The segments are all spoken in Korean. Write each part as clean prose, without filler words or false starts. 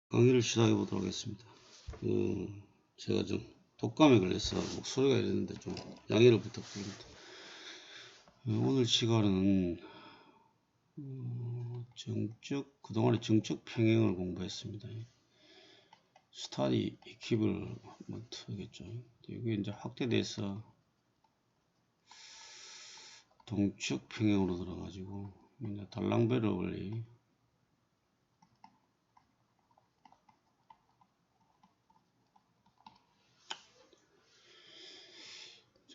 강의를 시작해 보도록 하겠습니다. 제가 좀 독감에 걸려서 목소리가 이랬는데 좀 양해를 부탁드립니다. 오늘 시간은 그동안의 정적 평행을 공부했습니다. 스타디 이킵을 한번 하겠죠. 이게 이제 확대돼서 동적 평행으로 들어가지고 이제 달랑베르 원리,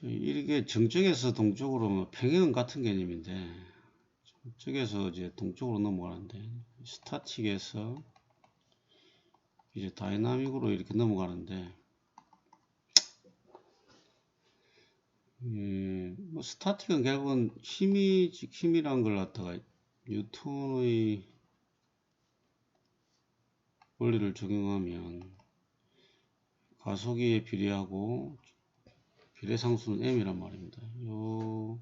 이게 정적에서 동적으로 평행은 같은 개념인데, 정적에서 이제 동적으로 넘어가는데, 스타틱에서 이제 다이나믹으로 이렇게 넘어가는데, 뭐 스타틱은 결국은 힘이란 걸 갖다가 뉴턴의 원리를 적용하면 가속에 비례하고 비례상수는 m이란 말입니다. 요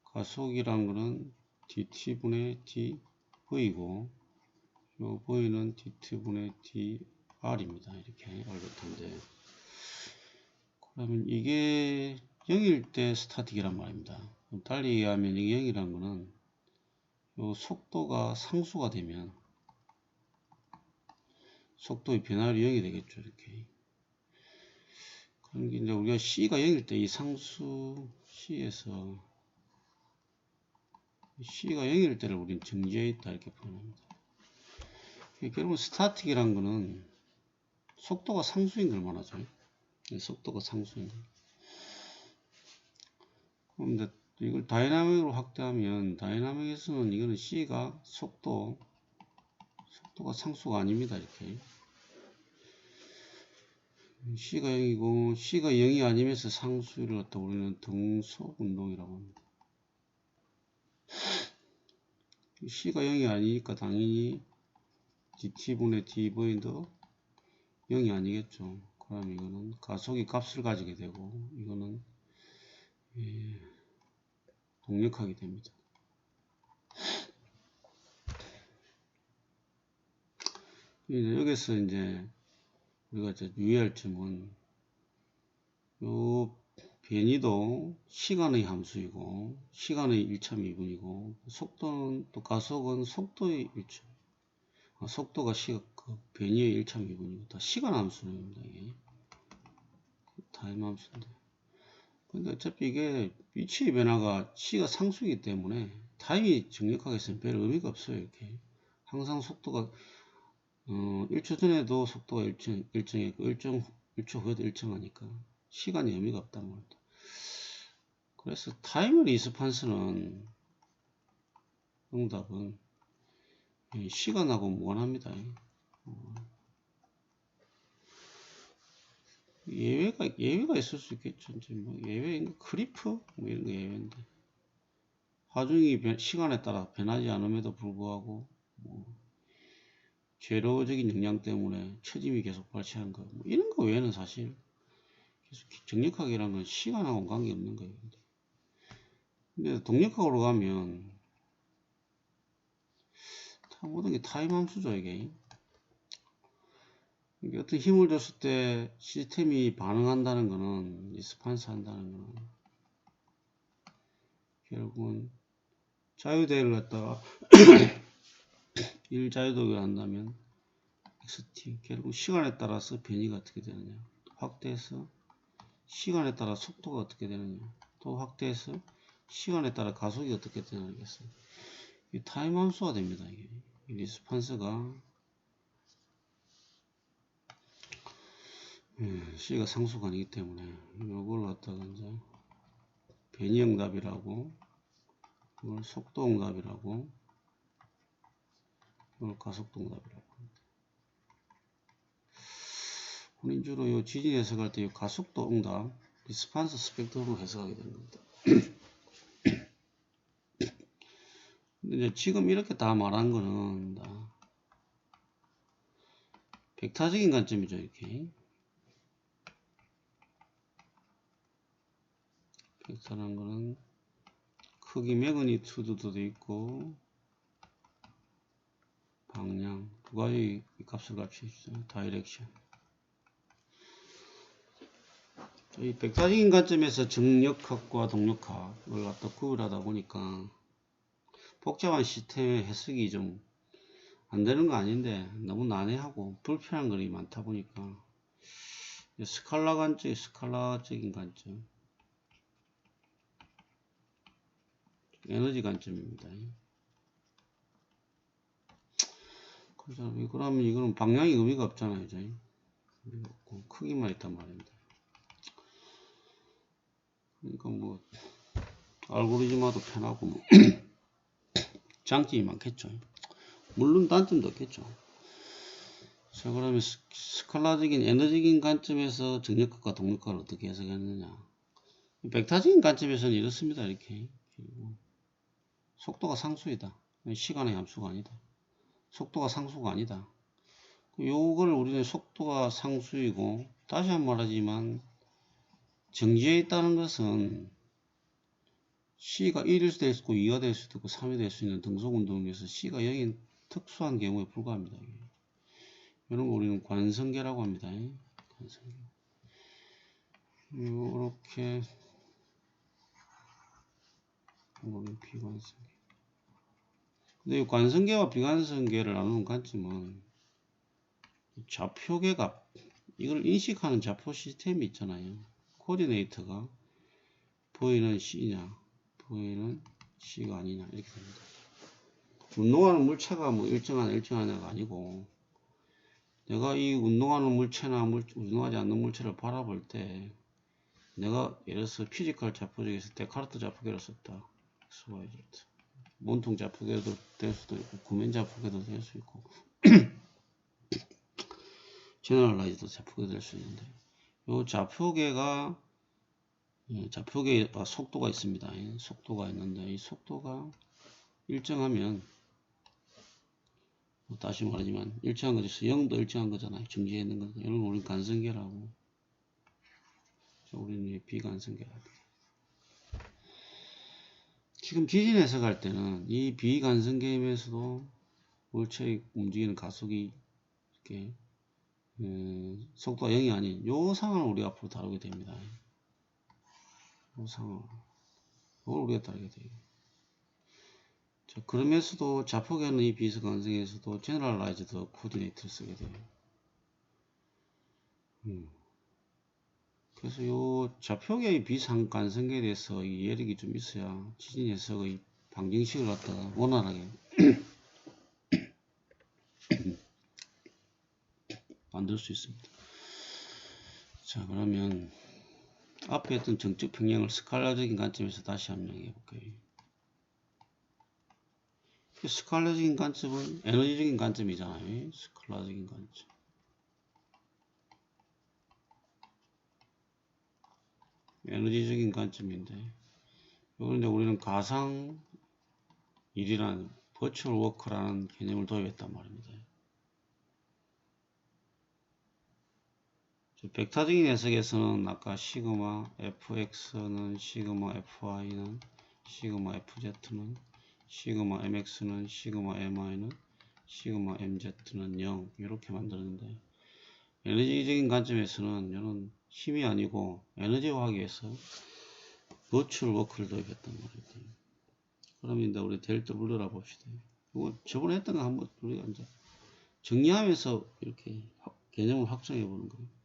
가속이란 거는 dt분의 dv고 요 v는 dt분의 dr입니다. 이렇게 알고 텐데, 그러면 이게 0일 때 스타틱이란 말입니다. 달리 얘기하면 이게 0이란 거는 요 속도가 상수가 되면 속도의 변화율이 0이 되겠죠. 이렇게. 그러니까 이제 우리가 C가 0일 때 이 상수 C에서 C가 0일 때를 우리는 정지해 있다 이렇게 표현합니다. 결국은 스타틱이란 거는 속도가 상수인 걸 말하죠. 속도가 상수인 걸. 그런데 이걸 다이나믹으로 확대하면 다이나믹에서는 이거는 C가 속도가 상수가 아닙니다. 이렇게. C가 0이고 C가 0이 아니면서 상수를 갖다 우리는 등속 운동이라고 합니다. C가 0이 아니니까 당연히 dt분의 dv도 0이 아니겠죠. 그럼 이거는 가속이 값을 가지게 되고 이거는 동력하게 됩니다. 여기서 이제 우리가 유의할 점은 요 변이도 시간의 함수이고 시간의 1.2분이고 속도는 또 가속은 속도의 1점, 속도가 변이의 1.2분이고 다 시간 함수입니다. 이게 타임 함수인데, 근데 어차피 이게 위치의 변화가 C가 상수이기 때문에 타임이 정력하게 있으면 별 의미가 없어요. 이렇게 항상 속도가 1초 전에도 속도가 일정했고 1초 후에도 일정하니까 시간이 의미가 없단 말이다. 그래서 타임 리스판스는 응답은 시간하고 무관합니다. 예외가 있을 수 있겠죠. 뭐 예외인 크리프 뭐 이런 거 예외인데, 하중이 시간에 따라 변하지 않음에도 불구하고 뭐 제로적인 영향 때문에 처짐이 계속 발생한 거, 뭐 이런 거 외에는 사실 계속 정력학이라는 건 시간하고는 관계없는 거예요. 근데 동력학으로 가면 모든 게 타임 함수죠. 이게 어떤 힘을 줬을 때 시스템이 반응한다는 거는, 리스판스 한다는 거는 결국은 자유대를 갖다가 1자유도를 한다면 xt, 결국 시간에 따라서 변이가 어떻게 되느냐, 확대해서 시간에 따라 속도가 어떻게 되느냐, 또 확대해서 시간에 따라 가속이 어떻게 되느냐겠어요. 이 타임 함수가 됩니다. 이게 리스판스가 C가 상수가 아니기 때문에 이걸 갖다가 이제 변이 응답이라고, 이걸 속도 응답이라고, 이걸 가속도 응답이라고 합니다. 혼인주로 이 지진 해석할 때 이 가속도 응답, 리스판스 스펙트럼으로 해석하게 되는 겁니다. 근데 이제 지금 이렇게 다 말한 거는 다 벡터적인 관점이죠. 이렇게 벡터라는 거는 크기 매그니튜드도 있고 방향 두 가지 값을 같이 해주세요. 다이렉션. 이 백타적인 관점에서 정력학과 동력학을 갖다 구별하다 보니까 복잡한 시스템의 해석이 좀 안 되는 거 아닌데 너무 난해하고 불편한 것이 많다 보니까 스칼라 관점, 스칼라적인 관점, 에너지 관점입니다. 그러면 이거는 방향이 의미가 없잖아요. 이제 의미가 없고 크기만 있단 말입니다. 그러니까 뭐 알고리즘화도 편하고 뭐 장점이 많겠죠. 물론 단점도 있겠죠. 자, 그러면 스칼라적인 에너지적인 관점에서 정력학과 동력학을 어떻게 해석했느냐. 벡터적인 관점에서는 이렇습니다. 이렇게 속도가 상수이다. 시간의 함수가 아니다. 속도가 상수가 아니다. 요걸 우리는 속도가 상수이고, 다시 한번 말하지만 정지에 있다는 것은 C가 1일 될 수도 있고 2가 될 수도 있고 3이 될 수 있는 등속운동에서 C가 0인 특수한 경우에 불과합니다. 이런 거 우리는 관성계라고 합니다. 관성계. 이렇게 우리는 비관성계. 근데 이 관성계와 비관성계를 나누는 관점은 좌표계값, 이걸 인식하는 좌표 시스템이 있잖아요. 코디네이터가 V는 C냐, V는 C가 아니냐 이렇게 됩니다. 운동하는 물체가 뭐 일정하냐가 아니고 내가 이 운동하는 물체나 운동하지 않는 물체를 바라볼 때 내가 예를 들어서 피지컬 좌표계에서 데카르트 좌표계를 썼다. XYZ. 몸통 좌표계도 될 수도 있고 구면 좌표계도 될 수 있고 제너럴라이즈도 좌표계 될 수 있는데 이 좌표계가 속도가 있습니다. 속도가 있는데 이 속도가 일정하면 다시 말하지만 일정한 거죠. 0도 일정한 거잖아요. 정지해 있는 거. 이런 거 우리는 간성계라고. 우리는 비간성계라고. 지금 지진 해석할 때는 이 비간성계임에서도 물체의 움직이는 가속이 이렇게 속도가 0이 아닌 요 상황을 우리가 앞으로 다루게 됩니다. 요 상황. 이걸 우리가 다루게 돼요. 자, 그러면서도 좌표계는 이 비관성에서도 제너럴라이즈드 코디네이터를 쓰게 돼요. 그래서 요 좌표계의 비상관성계에 대해서 이 예력이 좀 있어야 지진 해석의 방정식을 갖다가 원활하게 만들 수 있습니다. 자, 그러면 앞에 했던 정적 평형을 스칼라적인 관점에서 다시 한번 해볼게요. 스칼라적인 관점은 에너지적인 관점이잖아요. 스칼라적인 관점. 에너지적인 관점인데 그런데 우리는 가상 일이라는 버추얼 워크라는 개념을 도입했단 말입니다. 벡터적인 해석에서는 아까 시그마 fx는 시그마 fy는 시그마 fz는 시그마 mx는 시그마 my는 시그마 mz는 0 이렇게 만드는데 에너지적인 관점에서는 이는 힘이 아니고 에너지화하기 위해서 버추얼 워크를 도입했단 말입니다. 그럼 이제 우리 델 W라 봅시다. 이거 저번에 했던 거 한번 우리가 이제 정리하면서 이렇게 개념을 확정해 보는 거예요.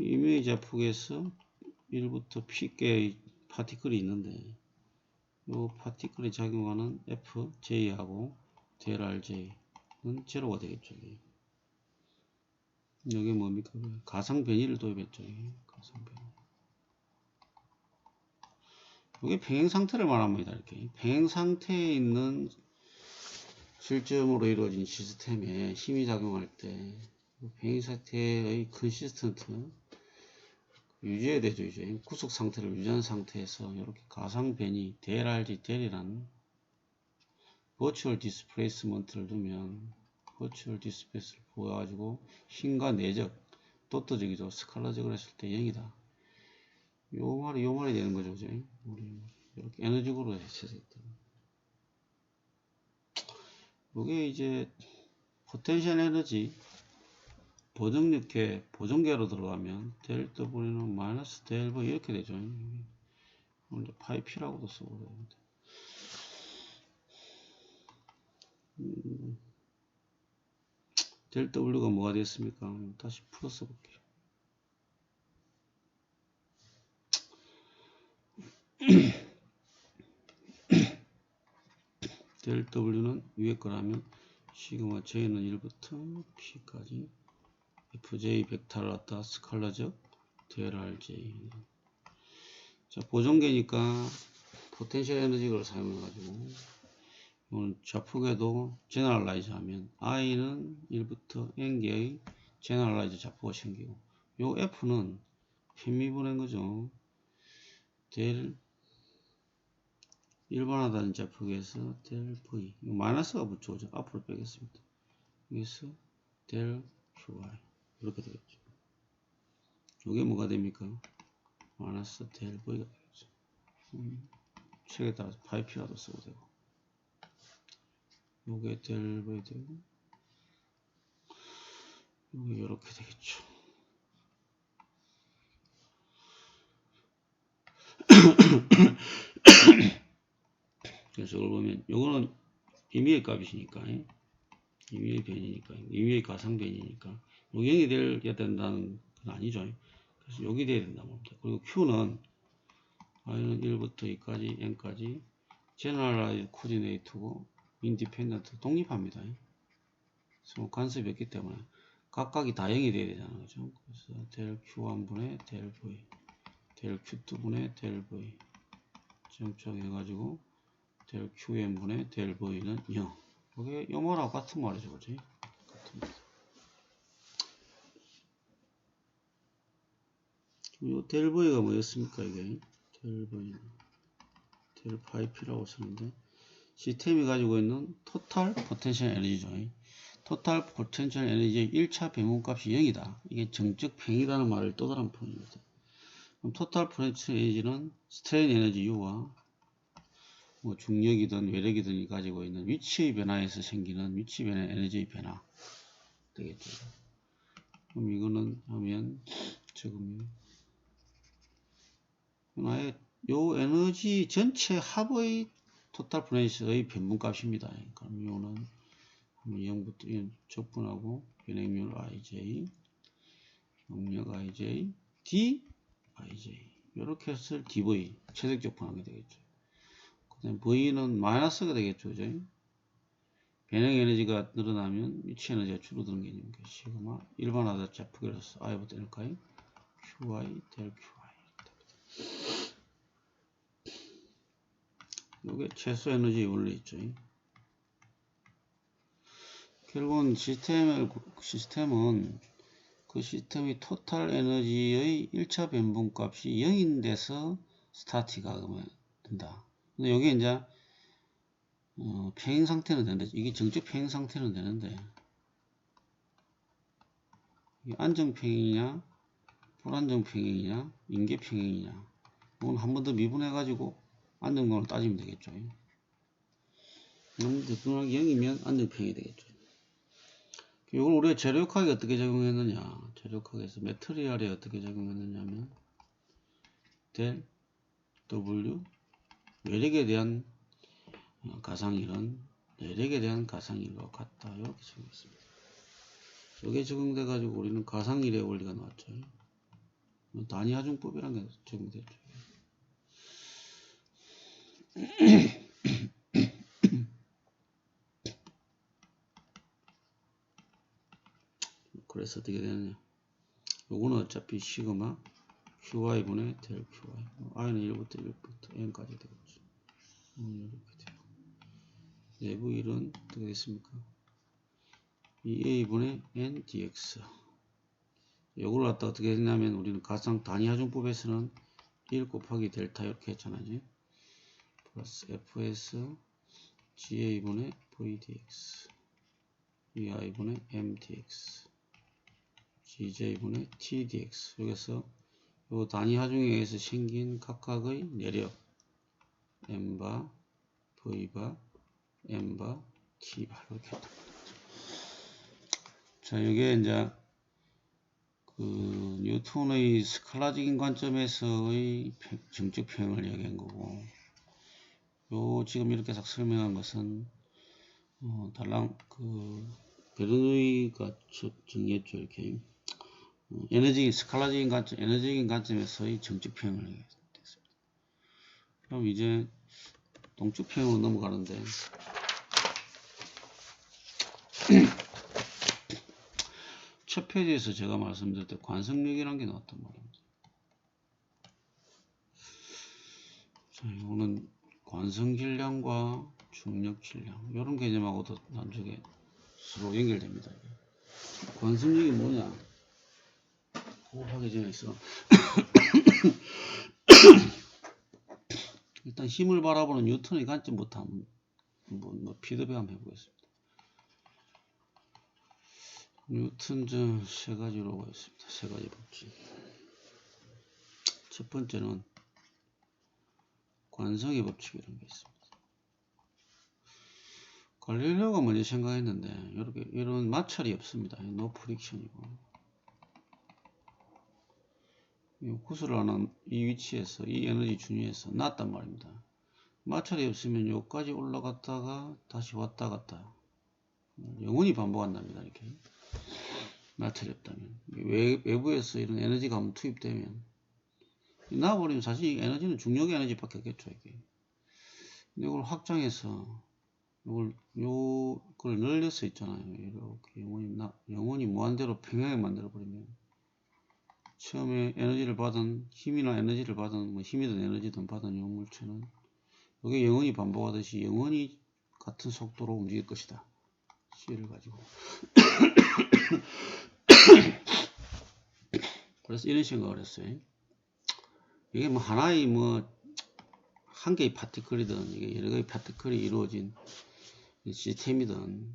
이미지 압축에서 1부터 P개의 파티클이 있는데 이 파티클에 작용하는 FJ하고 델 RJ는 제로가 되겠죠. 이게 뭡니까? 가상 변이를 도입했죠. 가상 변이. 이게 평행 상태를 말합니다. 이렇게 평행 상태에 있는 실점으로 이루어진 시스템에 힘이 작용할 때 평행 상태의 컨시스턴트 유지해야 되죠. 이제 구속 상태를 유지한 상태에서 이렇게 가상 변이 델RG 델이라는 버추얼 디스플레이스먼트를 두면 버추얼 디스플레이스를 보여가지고 힘과 내적 도트적이죠. 스칼라적으로 했을 때 0이다. 요 말이 되는 거죠. 이제 우리 이렇게 에너지적으로 해석했다. 요게 이제 포텐셜 에너지 보정계로 들어가면 델 W는 마이너스 델 V 이렇게 되죠. 이제 파이 P라고도 쓰고 되는데. 델 W가 뭐가 됐습니까? 다시 풀어서 볼게요. 델 W는 위에 거라면 시그마 J는 1부터 P까지 FJ 벡터를 갖다 스칼라적 델 RJ. 자, 보정계니까 포텐셜 에너지를 사용해가지고 이건 좌폭에도 제너럴라이즈 하면 I는 1부터 N개의 제너럴라이즈 좌폭이 생기고 요 F는 편미분인 거죠. 델 일반화된 좌폭에서 델 V 마이너스가 붙여오죠. 앞으로 빼겠습니다. 여기서 델 QI 이렇게 되겠죠. 이게 뭐가 됩니까? 마이너스 델 V가 되겠죠. 책에 따라서 파이 P라도 쓰고 되고 요게 델 V 되고 요게 이렇게 되겠죠. 그래서 이걸 보면 요거는 임의의 값이니까 임의의 변이니까 임의의 가상변이니까 요 0이 돼야 된다는 건 아니죠. 그래서 여기 돼야 된다고 봅니다. 그리고 Q는 I는 1부터 2까지 N까지 제너럴라이즈 코디네이트고 인디펜던트 독립합니다. 그래서 간섭이 없기 때문에 각각이 다 0이 돼야 되잖아요. 그죠? 그래서 델 Q1분의 델 V 델 Q2분의 델 V 정착해가지고 델 QN분의 델 V는 0. 이게 요 말하고 같은 말이죠. 그지? 같은 말. 요 델 V가 뭐였습니까? 이게 델 V 델 파이 P라고 쓰는데 시스템이 가지고 있는 토탈 포텐셜 에너지죠. 토탈 포텐셜 에너지의 1차 배분값이 0이다. 이게 정적 팽이라는 말을 또 다른 표현입니다. 그럼 토탈 포텐셜 에너지는 스트레인 에너지 U와 뭐 중력이든 외력이든 가지고 있는 위치의 변화에서 생기는 위치 변화의 에너지의 변화 되겠죠. 그럼 이거는 하면 적으면 아예 요 에너지 전체 합의 토탈 포텐셜의 변분값입니다. 그럼 요는 0부터 적분하고 변액률 IJ, 용력 IJ, D IJ 이렇게 해서 DV 최적 적분하게 되겠죠. 그 다음에 V는 마이너스가 되겠죠. 그죠? 변형 에너지가 늘어나면 위치 에너지가 줄어드는 개념이니까 시그마 일반화다 좌표계로서 I부터 N까지 QI 델 QI 이게 최소 에너지 원리 있죠. 결국은 시스템은 그 시스템의 토탈 에너지의 1차 변분값이 0인 데서 스타티가 된다. 근데 여기 이제 평행 상태는 되는데 이게 정적 평행 상태는 되는데 이게 안정 평행이냐 불안정 평행이냐 인계 평행이냐 이건 한 번 더 미분해 가지고 안정감을 따지면 되겠죠. 대등하게 0이면 안정 평행이 되겠죠. 이걸 우리가 재료역학에 어떻게 적용했느냐 재료역학에서 매트리얼에 어떻게 적용했느냐면 델 W 외력에 대한 가상일은 내력에 대한 가상일과 같다. 이렇게 적용했습니다. 이게 적용돼 가지고 우리는 가상일의 원리가 나왔죠. 단위하중법이라는 게 적용됐죠. 그래서 어떻게 되느냐 요거는 어차피 시그마 QI분의 델 QI I는 1부터 1부터 N까지 되겠죠. 이렇게 돼요. 내부 1은 어떻게 됐습니까? 2A분의 N dx 요걸 갖다 어떻게 했냐면 우리는 가상 단위하중법에서는 1 곱하기 델타 이렇게 했잖아요. 플러스 fs ga분의 vdx ei분의 mdx gj분의 tdx 여기서 요 단위하중에 의해서 생긴 각각의 내력 m바 v바 m바 t바 이렇게 했다. 자, 이게 이제 그 뉴턴의 스칼라적인 관점에서의 정적 평형을 이야기한 거고, 요 지금 이렇게 딱 설명한 것은 달랑 베르누이가 정의했죠. 이렇게 에너지 스칼라적인 관점, 에너지적인 관점에서의 정적 평형을 얘기했습니다. 그럼 이제 동적 평형으로 넘어가는데. 첫 페이지에서 제가 말씀드릴 때 관성력이라는 게 나왔단 말입니다. 자, 이거는 관성질량과 중력질량 이런 개념하고도 나중에 서로 연결됩니다. 관성력이 뭐냐? 그거 하기 전에 있어. 일단 힘을 바라보는 뉴턴의 관점부터 한번 피드백 한번 해보겠습니다. 뉴턴 세 가지로 있습니다. 세 가지 법칙. 첫 번째는 관성의 법칙이라는 게 있습니다. 갈릴레오가 먼저 생각했는데 이렇게 이런 마찰이 없습니다. 노 프릭션이고 구슬을 하는 이 위치에서 이 에너지 준위에서 놨단 말입니다. 마찰이 없으면 여기까지 올라갔다가 다시 왔다 갔다 영원히 반복한답니다. 이렇게 마찰이 없다면 외부에서 이런 에너지가 한번 투입되면 나와버리면 사실 이 에너지는 중력의 에너지밖에 없겠죠. 이게 이걸 확장해서 요걸 늘려서 있잖아요. 이렇게 영원히 무한대로 평행하게 만들어버리면 처음에 에너지를 받은 힘이나 에너지를 받은 힘이든 에너지든 받은 요 물체는 이게 영원히 반복하듯이 영원히 같은 속도로 움직일 것이다. C를 가지고 그래서 이런 생각을 했어요. 이게 뭐 하나의 한 개의 파티클이든 이게 여러 개의 파티클이 이루어진 시스템이든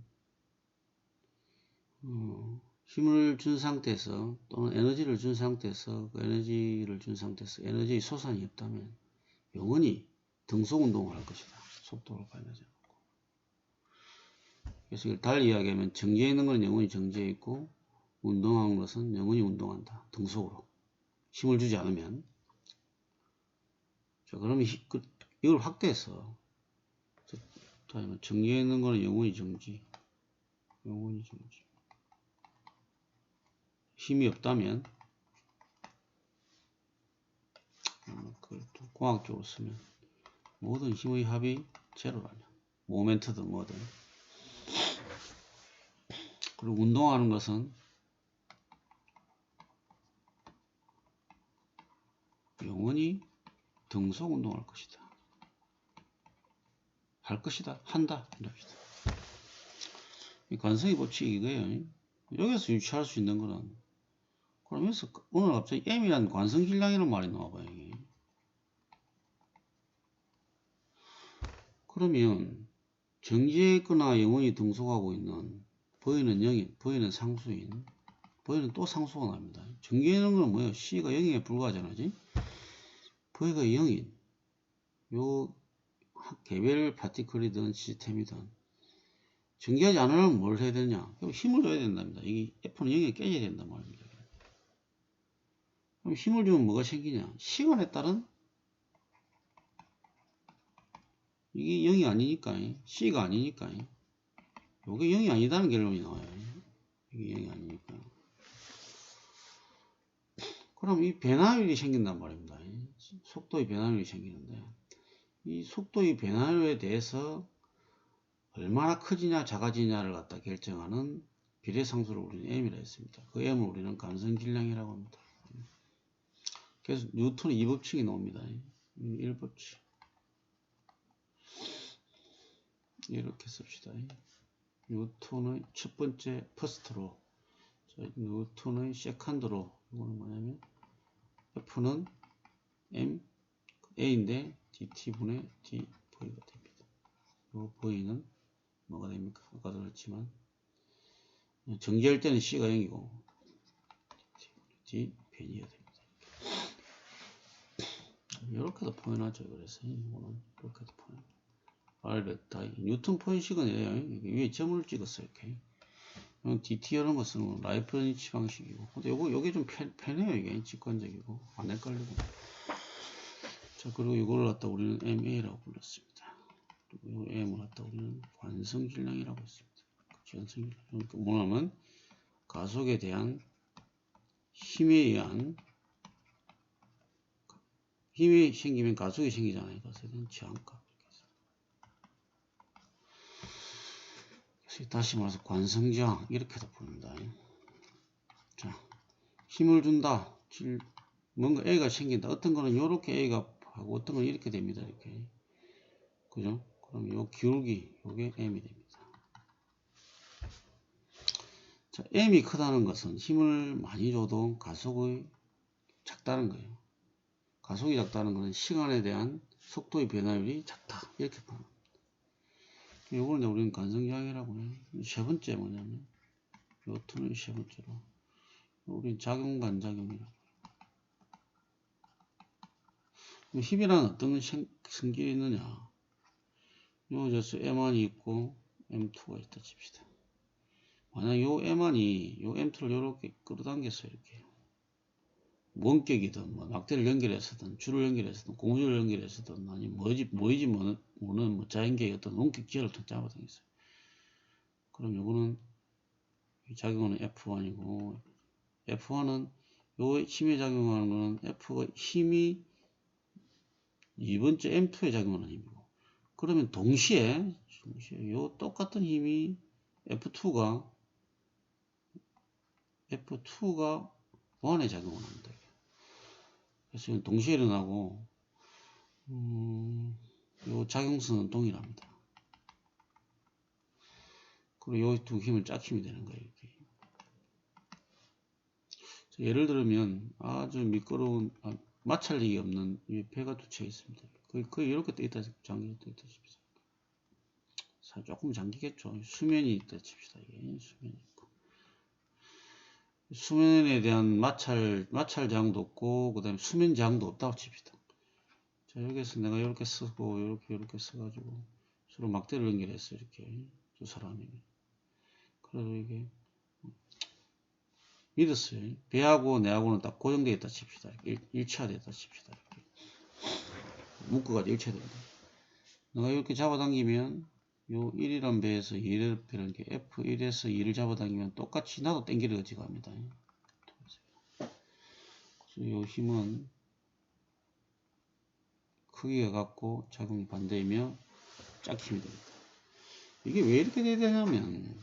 힘을 준 상태에서 또는 에너지를 준 상태에서 그 에너지를 준 상태에서 에너지의 소산이 없다면 영원히 등속 운동을 할 것이다. 속도로 발휘하지 않고. 그래서 이걸 달리 이야기하면 정지해 있는 것은 영원히 정지해 있고 운동하는 것은 영원히 운동한다. 등속으로. 힘을 주지 않으면. 자, 그러면 이걸 확대해서 정지해 있는 것은 영원히 정지. 영원히 정지. 힘이 없다면 그걸 또 공학적으로 쓰면 모든 힘의 합이 제로라냐. 모멘트든 뭐든. 그리고 운동하는 것은 영원히 등속 운동할 것이다. 할 것이다. 한다. 이럽시다. 이 관성의 법칙이 이거예요. 여기서 유추할 수 있는 거는 그러면서 오늘 갑자기 M이란 관성질량이라는 말이 나와봐요. 이게. 그러면 정지해 있거나 영원히 등속하고 있는 V는 0인, V는 상수인, V는 또 상수가 납니다. 정지해 있는 건 뭐예요? C가 0에 불과하잖아. V가 0인 요 개별 파티클이든 시스템이든 정지하지 않으려면 뭘 해야 되냐? 힘을 줘야 된답니다. 이게 F는 0에 깨져야 된단 말입니다. 그럼 힘을 주면 뭐가 생기냐? 시간에 따른 이게 0이 아니니까 C가 아니니까 이게 0이 아니다는 결론이 나와요. 이게 0이 아니니까. 그럼 이 변화율이 생긴단 말입니다. 속도의 변화율이 생기는데 이 속도의 변화율에 대해서 얼마나 커지냐 작아지냐를 갖다 결정하는 비례상수를 우리는 M이라 했습니다. 그 M을 우리는 관성질량이라고 합니다. 그래서 뉴턴의 2법칙이 나옵니다. 1법칙 이렇게 씁시다. 뉴턴의 첫 번째 퍼스트로, 뉴턴의 세컨드로, 이거는 뭐냐면 F는 M A인데 dt분의 dV가 됩니다. 이 V는 뭐가 됩니까? 아까도 그렇지만 정지할 때는 C가 0이고 d 변이가 됩니다. 이렇게도 표현하죠. 그래서 이거는 이렇게도 표현. 알베타 뉴턴 포인식은 위에 점을 찍었어요. 이렇게 DT 이런 거 쓰는 건 라이프런치 방식이고. 근데 요게 좀 편해요. 이게 직관적이고 안 헷갈리고. 자, 그리고 이걸 갖다 우리는 MA라고 불렀습니다. 그리고 이 M을 갖다 우리는 관성 질량이라고 했습니다. 관성 질량. 그러니까 뭐냐면 가속에 대한 힘에 의한, 힘이 생기면 가속이 생기잖아요. 가속에 대한 저항값. 그래서 다시 말해서 관성저항 이렇게도 부릅니다. 자, 힘을 준다. 뭔가 A가 생긴다. 어떤 거는 이렇게 A가 하고 어떤 건 이렇게 됩니다. 이렇게. 그죠? 그럼 요 기울기, 요게 M이 됩니다. 자, M이 크다는 것은 힘을 많이 줘도 가속이 작다는 거예요. 가속이 작다는 것은 시간에 대한 속도의 변화율이 작다. 이렇게 보는 겁니다. 요거는 우리는 관성저항이라고 해요. 세 번째 뭐냐면, 요 투는 세 번째로. 우린 작용반작용이라고 해요. 힘이란 어떤 성질이 있느냐. 요저서 M1이 있고 M2가 있다 칩시다. 만약 요 M1이 요 M2를 요렇게 끌어당겼어요. 이렇게. 원격이든 뭐 낙대를 연결해서든 줄을 연결해서든 고무줄을 연결해서든 아니면 뭐는 뭐 자연계의 어떤 원격 기혈을 통 잡아당겼어요. 그럼 요거는 작용하는 F1이고, F1은 요 힘에 작용하는 거는 F가 힘이 2번째 M2에 작용하는 힘이고, 그러면 동시에 요 똑같은 힘이 F2가 1에 작용을 합니다. 그래서 동시에 일어나고, 요 작용선은 동일합니다. 그리고 요 두 힘을 짝힘이 되는 거예요. 이렇게. 예를 들면 아주 미끄러운 마찰력이 없는 배가 두 채 있습니다. 거의 이렇게 떠 있다 장기가 떠 있다 칩시다. 조금 잠기겠죠. 수면이 있다 칩시다. 이게 수면이 있고. 수면에 대한 마찰 저항도 없고, 그 다음에 수면 저항도 없다고 칩시다. 자, 여기서 내가 이렇게 쓰고, 이렇게 써가지고, 서로 막대를 연결했어. 이렇게. 두 사람이. 그래서 이게, 믿었어요. 배하고 내하고는 딱 고정되어 있다 칩시다. 일치화되어 있다 칩시다. 이렇게. 묶어가지고 일치화됩니다. 내가 이렇게 잡아당기면, 요 1이란 배에서 2를 배라는 게 F1에서 2를 잡아당기면 똑같이 나도 땡기를 가지고 합니다. 그래서 요 힘은 크기가 같고 작용이 반대이며 짝힘이 됩니다. 이게 왜 이렇게 돼야 되냐면,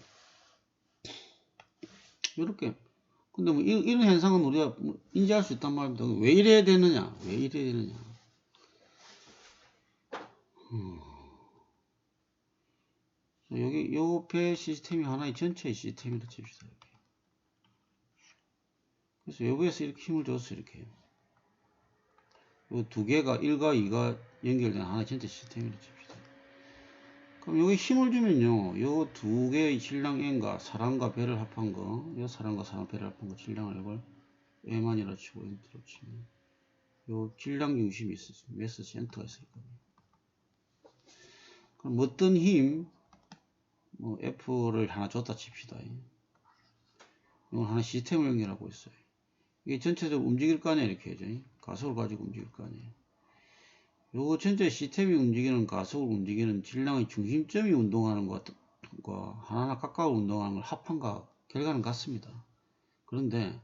이렇게, 근데 뭐 이런 현상은 우리가 인지할 수 있단 말입니다. 왜 이래야 되느냐? 왜 이래야 되느냐? 여기 요 배 시스템이 하나의 전체의 시스템이라 칩시다. 이렇게. 그래서 여기에서 이렇게 힘을 줘서 이렇게 해요. 요 두 개가 1과 2가 연결된 하나의 전체 시스템이라 칩시다. 그럼 여기 힘을 주면요, 요 두 개의 질량 N과 사람과 배를 합한 거, 요 사람과 사람 배를 합한 거 질량을 이걸 M만이라 치고 M로 치면 요 질량 중심이 있었어요. 매스 센터가 있을 겁니다. 그럼 어떤 힘, 뭐 F를 하나 줬다 칩시다. 이건 하나 시스템을 연결하고 있어요. 이게 전체적으로 움직일 거 아니에요. 이렇게 해죠. 가속을 가지고 움직일 거 아니에요. 요거 전체 시스템이 움직이는 가속을 움직이는 질량의 중심점이 운동하는 것과 하나하나 가까워 운동하는 걸 합한 결과는 같습니다. 그런데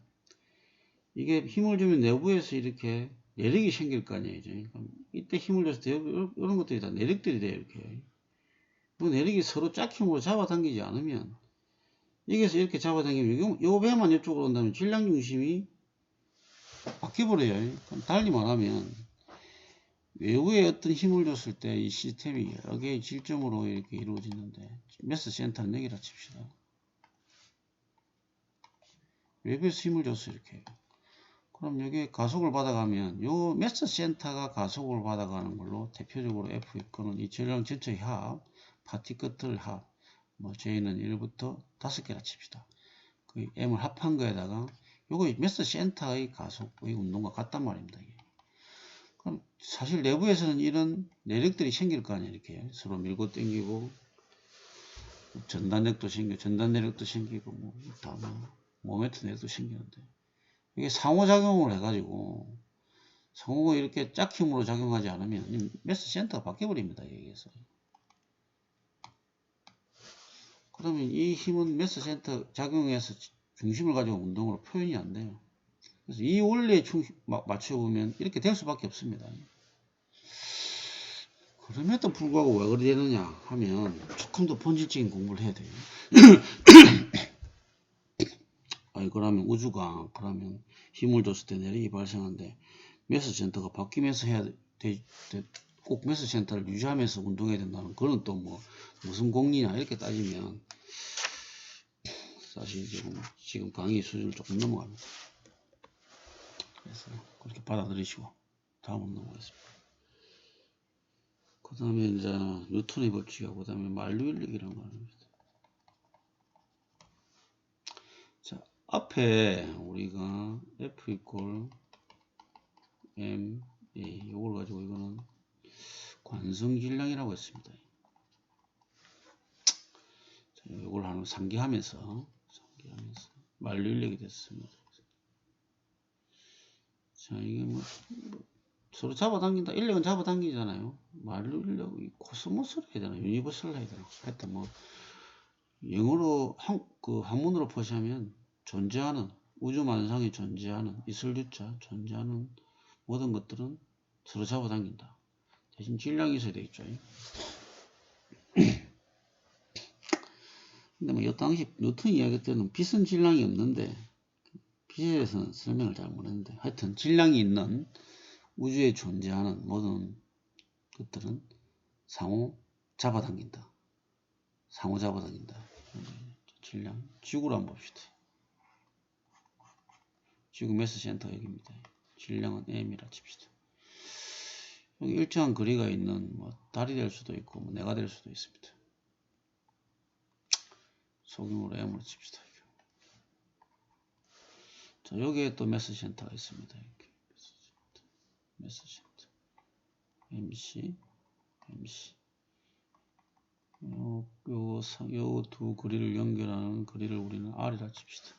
이게 힘을 주면 내부에서 이렇게 내력이 생길 거 아니에요. 이때 힘을 줬을 때 이런 것들이 다 내력들이 돼요. 이렇게. 그 내력이 서로 짝힘으로 잡아당기지 않으면, 여기서 이렇게 잡아당기면 요 배만 이쪽으로 온다면 질량 중심이 바뀌어버려요. 달리 말하면 외부에 어떤 힘을 줬을 때 이 시스템이 여러 개의 질점으로 이렇게 이루어지는데, 매스 센터는 여기라 칩시다. 외부에서 힘을 줬어 이렇게. 그럼 여기 가속을 받아가면 요 매스 센터가 가속을 받아가는 걸로 대표적으로 F 이거는 이 질량 전체의 합, 파티 끝을 합, 뭐 저희는 1부터 5개라 칩시다. 그 M을 합한 거에다가 요거 매스 센터의 가속의 운동과 같단 말입니다. 이게. 그럼 사실 내부에서는 이런 내력들이 생길 거 아니에요. 이렇게 서로 밀고 당기고 전단력도 생겨, 전단 내력도 생기고, 다 모멘트 내력도 생기는데, 이게 상호작용을 해가지고, 상호가 이렇게 짝힘으로 작용하지 않으면, 매스 센터가 바뀌어버립니다, 여기에서. 그러면 이 힘은 매스 센터 작용해서 중심을 가지고 운동으로 표현이 안 돼요. 그래서 이 원리에 맞춰보면 이렇게 될 수밖에 없습니다. 그럼에도 불구하고 왜 그리 되느냐 하면 조금 더 본질적인 공부를 해야 돼요. 아니, 그러면 우주가 그러면 힘을 줬을 때 내력이 발생하는데 매스 센터가 바뀌면서 해야 돼, 꼭 매스 센터를 유지하면서 운동해야 된다는 그건 또 뭐 무슨 공리냐 이렇게 따지면 사실 지금 강의 수준을 조금 넘어갑니다. 그래서 그렇게 받아들이시고 다음으로 넘어가겠습니다. 그 다음에 이제 뉴턴의 법칙하고 그 다음에 만류인력이라는 거 합니다. 자, 앞에 우리가 F 이퀄 M A 이걸 가지고 이거는 관성질량이라고 했습니다. 자, 이걸 하나 상기하면서 만류인력이 됐습니다. 자, 이게 뭐 서로 잡아당긴다. 인력은 잡아당기잖아요. 만류인력, 코스모스를 해야 되나? 유니버설을 해야 되나? 하여튼 뭐 영어로 한문으로 표시하면 존재하는 우주만상에 존재하는 이슬류자 존재하는 모든 것들은 서로 잡아당긴다. 대신 질량이 있어야 되겠죠. 근데 뭐 이 당시 뉴턴 이야기 때는 빛은 질량이 없는데 빛에 대해서는 설명을 잘 못했는데 하여튼 질량이 있는 우주에 존재하는 모든 것들은 상호 잡아당긴다. 상호 잡아당긴다. 질량 지구로 한번 봅시다. 지구 매스 센터 여기입니다. 질량은 m이라 칩시다. 여기 일정한 거리가 있는 뭐 달이 될 수도 있고 뭐 내가 될 수도 있습니다. 소규모로 m으로 칩시다. 자, 여기에 또 매스 센터가 있습니다. 이렇게. 매스 센터 MC 요 두 거리를 연결하는 거리를 우리는 R이라 칩시다.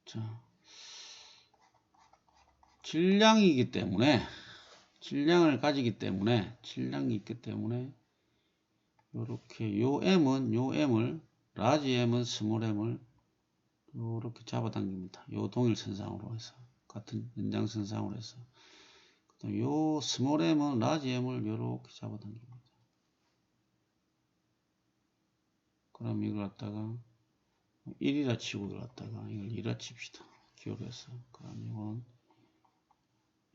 자, 질량이기 때문에 질량을 가지기 때문에 질량이 있기 때문에 요렇게 요 M을 라지 M은 스몰 M을 요렇게 잡아당깁니다. 요 동일선상으로 해서 같은 연장선상으로 해서 그다음 요 스몰 M은 라지 M을 요렇게 잡아당깁니다. 그럼 이걸 갖다가 1이라 치고 이걸 갖다가 이걸 2라 칩시다. 기울여서 그럼 이건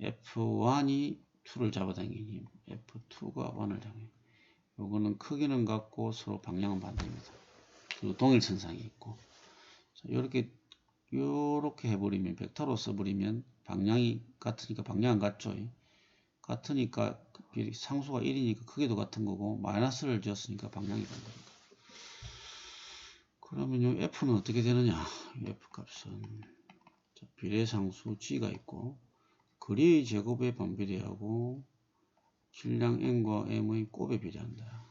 F1이 2를 잡아당기니 F2가 1을 잡아당기니 요거는 크기는 같고 서로 방향은 반대입니다. 그리고 동일선상이 있고 자, 요렇게 해버리면 벡터로 써버리면 방향이 같으니까 방향은 같죠. 같으니까 상수가 1이니까 크기도 같은 거고 마이너스를 지었으니까 방향이 반대입니다. 그러면 요 F는 어떻게 되느냐? F 값은 비례상수 G가 있고 거리의 제곱에 반비례하고 질량 N과 M의 곱에 비례한다.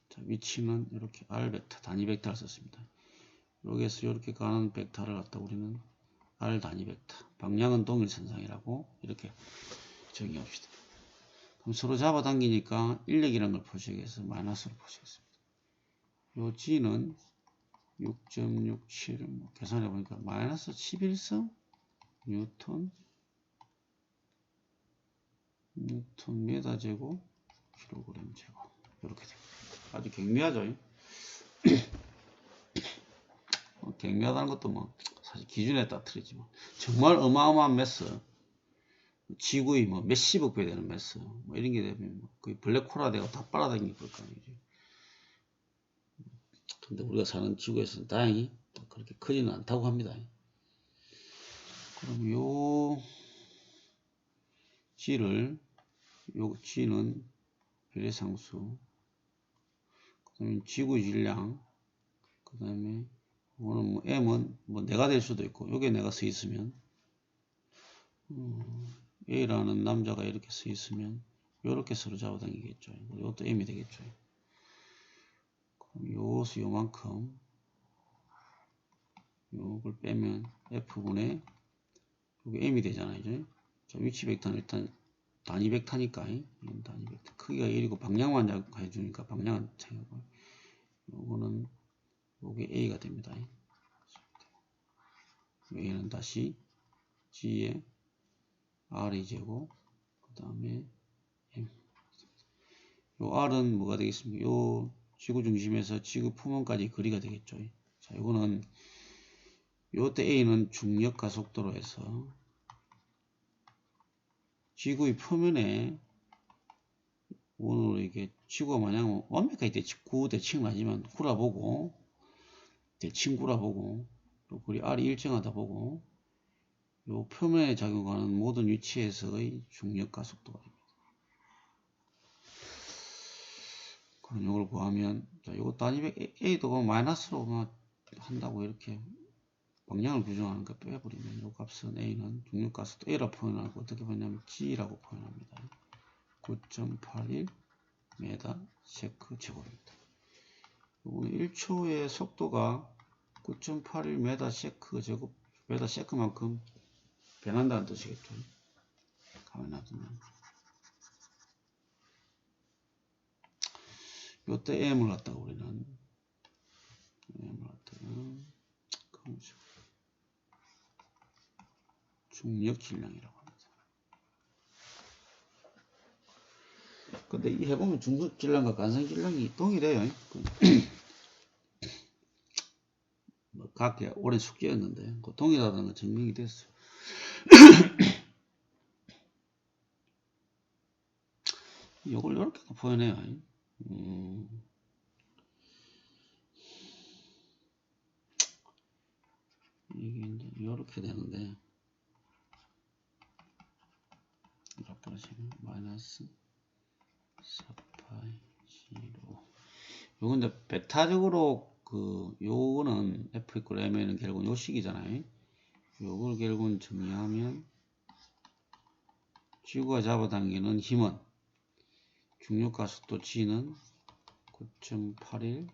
자, 위치는 이렇게 R 벡터, 단위 벡터를 썼습니다. 여기에서 이렇게 가는 벡터를 갖다 우리는 R 단위 벡터, 방향은 동일선상이라고 이렇게 정의합시다. 그럼 서로 잡아당기니까 인력이라는 걸 표시해서 마이너스로 표시했습니다. 요 G는 6.67을 계산해 보니까 마이너스 11성 뉴턴 메다 제곱 킬로그램 제곱 이렇게 됩니다. 아주 경미하죠. 경미하다는 것도 뭐 사실 기준에 따라 틀리지 뭐 정말 어마어마한 매스 지구의 뭐 몇십억 배 되는 매스 뭐 이런 게 되면 뭐 거의 블랙홀화 되고 다 빨아당길 거 아니죠. 근데 우리가 사는 지구에서는 다행히 그렇게 크지는 않다고 합니다. 그럼 요 G는 비례상수, 그 다음에 지구 질량, 그 다음에 이거는 뭐 M은 뭐 내가 될 수도 있고, 요게 내가 서 있으면, A라는 남자가 이렇게 서 있으면 요렇게 서로 잡아당기겠죠. 이것도 M이 되겠죠. 그럼 요수 요만큼 요걸 빼면 F분의 여기 M이 되잖아요. 이제. 자, 위치 벡터는 일단 단위 벡터니까 단위 벡터 크기가 1이고 방향만 해주니까 방향은 생각하고 요거는 요게 A가 됩니다. A는 다시 G에 R이 제곱 그 다음에 M 요 R은 뭐가 되겠습니까? 요 지구 중심에서 지구 표면까지 거리가 되겠죠. 자, 요거는 요때 A는 중력과 속도로 해서 지구의 표면에 오늘 이게 지구가 만약 완벽하게 대칭은 아니지만 구라보고 대칭 구라보고 또 거리 R이 일정하다 보고 요 표면에 작용하는 모든 위치에서의 중력과 속도가 됩니다. 그럼 이걸 구하면 자, 요거 단위 A도 마이너스로 한다고 이렇게 방향을 규정하는 거 빼버리면 요 값은 A는 중력과 속도 A라고 표현하고 어떻게 보냐면 G라고 표현합니다. 9.81 m 세크 제곱입니다. 요거는 1초의 속도가 9.81 m 세크 제곱 m 세크만큼 변한다는 뜻이겠죠. 가만히 놔두면 요때 M을 갖다가 우리는 중력 질량이라고 합니다. 근데 이 해보면 중력 질량과 간성 질량이 동일해요. 뭐 각기 오랜 숙제였는데 그 동일하다는 건 증명이 됐어요. 이걸 이렇게 표현해요. 이게 이제 이렇게 되는데 이렇게 하시면 마이너스 4파이 G로 요건 이제 베타적으로 요거는 F 이퀄 M에는 결국은 요 식이잖아요. 요걸 결국은 정리하면 지구가 잡아당기는 힘은 중력과 속도 G는 9.81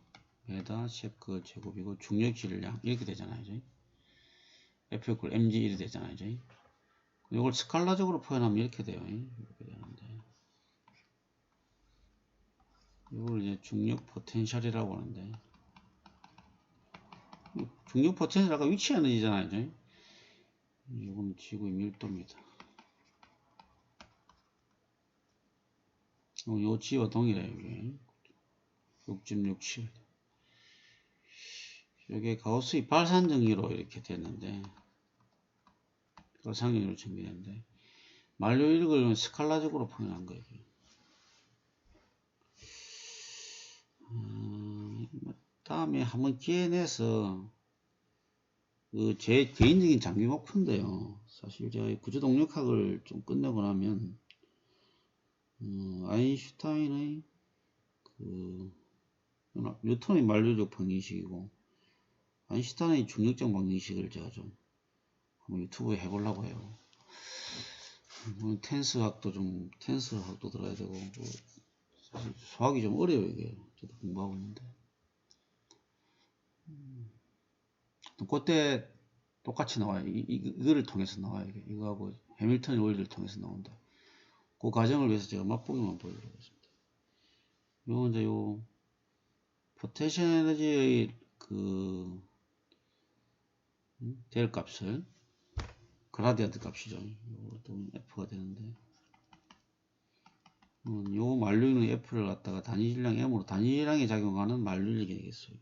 m 세크 제곱이고 중력 질량 이렇게 되잖아요. 이제. F 이퀄 mg 1이 되잖아요. 이제. 이걸 스칼라적으로 표현하면 이렇게 돼요. 이렇게 되는데 이걸 이제 중력 포텐셜이라고 하는데 중력 포텐셜 아까 위치 에너지잖아요. 이제. 이건 지구의 밀도입니다. 요 G와 동일해요. 이게 6.67 이게 가우스의 발산 정리로 이렇게 됐는데 발산 정리로 정리했는데 만료 이력을 스칼라적으로 표현한 거예요. 다음에 한번 기회 내서 제 개인적인 장기 목표인데요. 사실 제가 구조동력학을 좀 끝내고 나면 아인슈타인의 뉴턴의 만료적 방정식이고 아인슈타인의 중력적 방정식을 제가 좀 한번 유튜브에 해보려고 해요. 텐스학도 들어야 되고 사실 수학이 좀 어려워요. 이게 저도 공부하고 있는데 그때 똑같이 나와요. 이거를 통해서 나와요. 이거하고 해밀턴의 원리를 통해서 나온다. 그 과정을 위해서 제가 맛보기만 보여드리고 있습니다. 요 이제 요 포텐셜 에너지의 델 값을 그라디언트 값이죠. 이것도 F가 되는데 요 만류인의 F를 갖다가 단위 질량 M으로 단위 질량에 작용하는 만류인력이 되겠어요.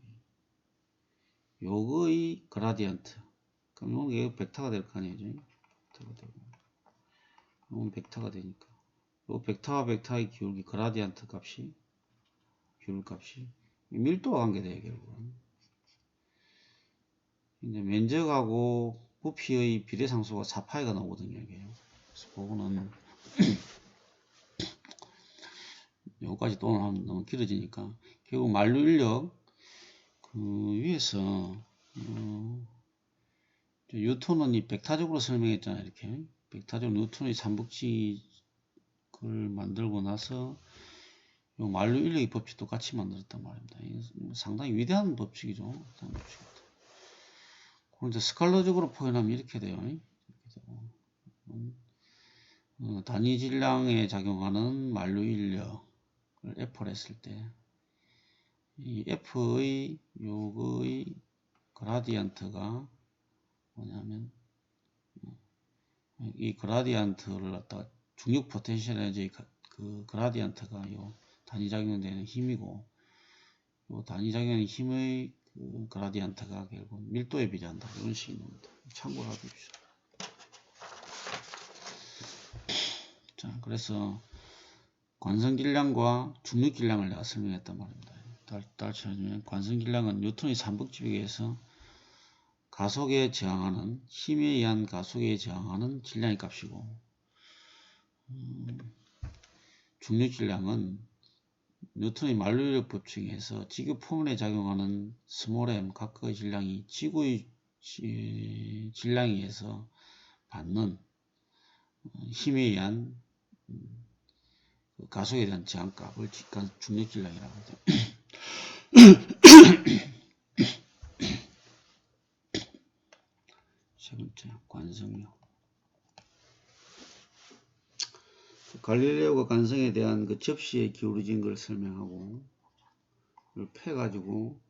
요거의 그라디언트. 그럼 이게 벡터가 될 거 아니에요. 벡터가 되고. 이건 벡터가 되니까. 요 벡터와 벡터의 기울기 그라디언트 값이 기울 값이 밀도와 관계돼요. 결국은. 이제 면적하고 부피의 비례상수가 4파이가 나오거든요. 이게. 그래서 그거는 요까지 또 하면 너무 길어지니까 결국 만류 인력 위에서 뉴턴은 이 벡터적으로 설명했잖아요. 이렇게 벡터적 뉴턴의 삼법칙을 만들고 나서 요 만류 인력의 법칙도 같이 만들었단 말입니다. 상당히 위대한 법칙이죠. 그럼 이제 스칼러적으로 표현하면 이렇게 돼요. 단위 질량에 작용하는 만류 인력을 F를 했을 때 이 F의 요의 그라디언트가 뭐냐면 이 그라디언트를 갖다가 중력 포텐셜 에너지 그 그라디언트가 요 단위작용에 되는 힘이고 요 단위작용의 힘의 그 그라디언트가 결국 밀도에 비례한다 이런 식이 나옵니다. 참고를 해주십시오. 자, 그래서 관성질량과 중력질량을 내가 설명했단 말입니다. 다시 하면 관성질량은 뉴턴의 삼복집에 의해서 가속에 저항하는 힘에 의한 가속에 저항하는 질량의 값이고 중력질량은 뉴턴의 만류인력 법칙에서 지구 표면에 작용하는 스몰 m 각각의 질량이 지구의 질량에 의해서 받는 힘에 의한 가속에 대한 저항값을 중력질량이라고 하죠. 세 번째, 관성력. 갈릴레오가 관성에 대한 그 접시에 기울어진 걸 설명하고 이걸 패가지고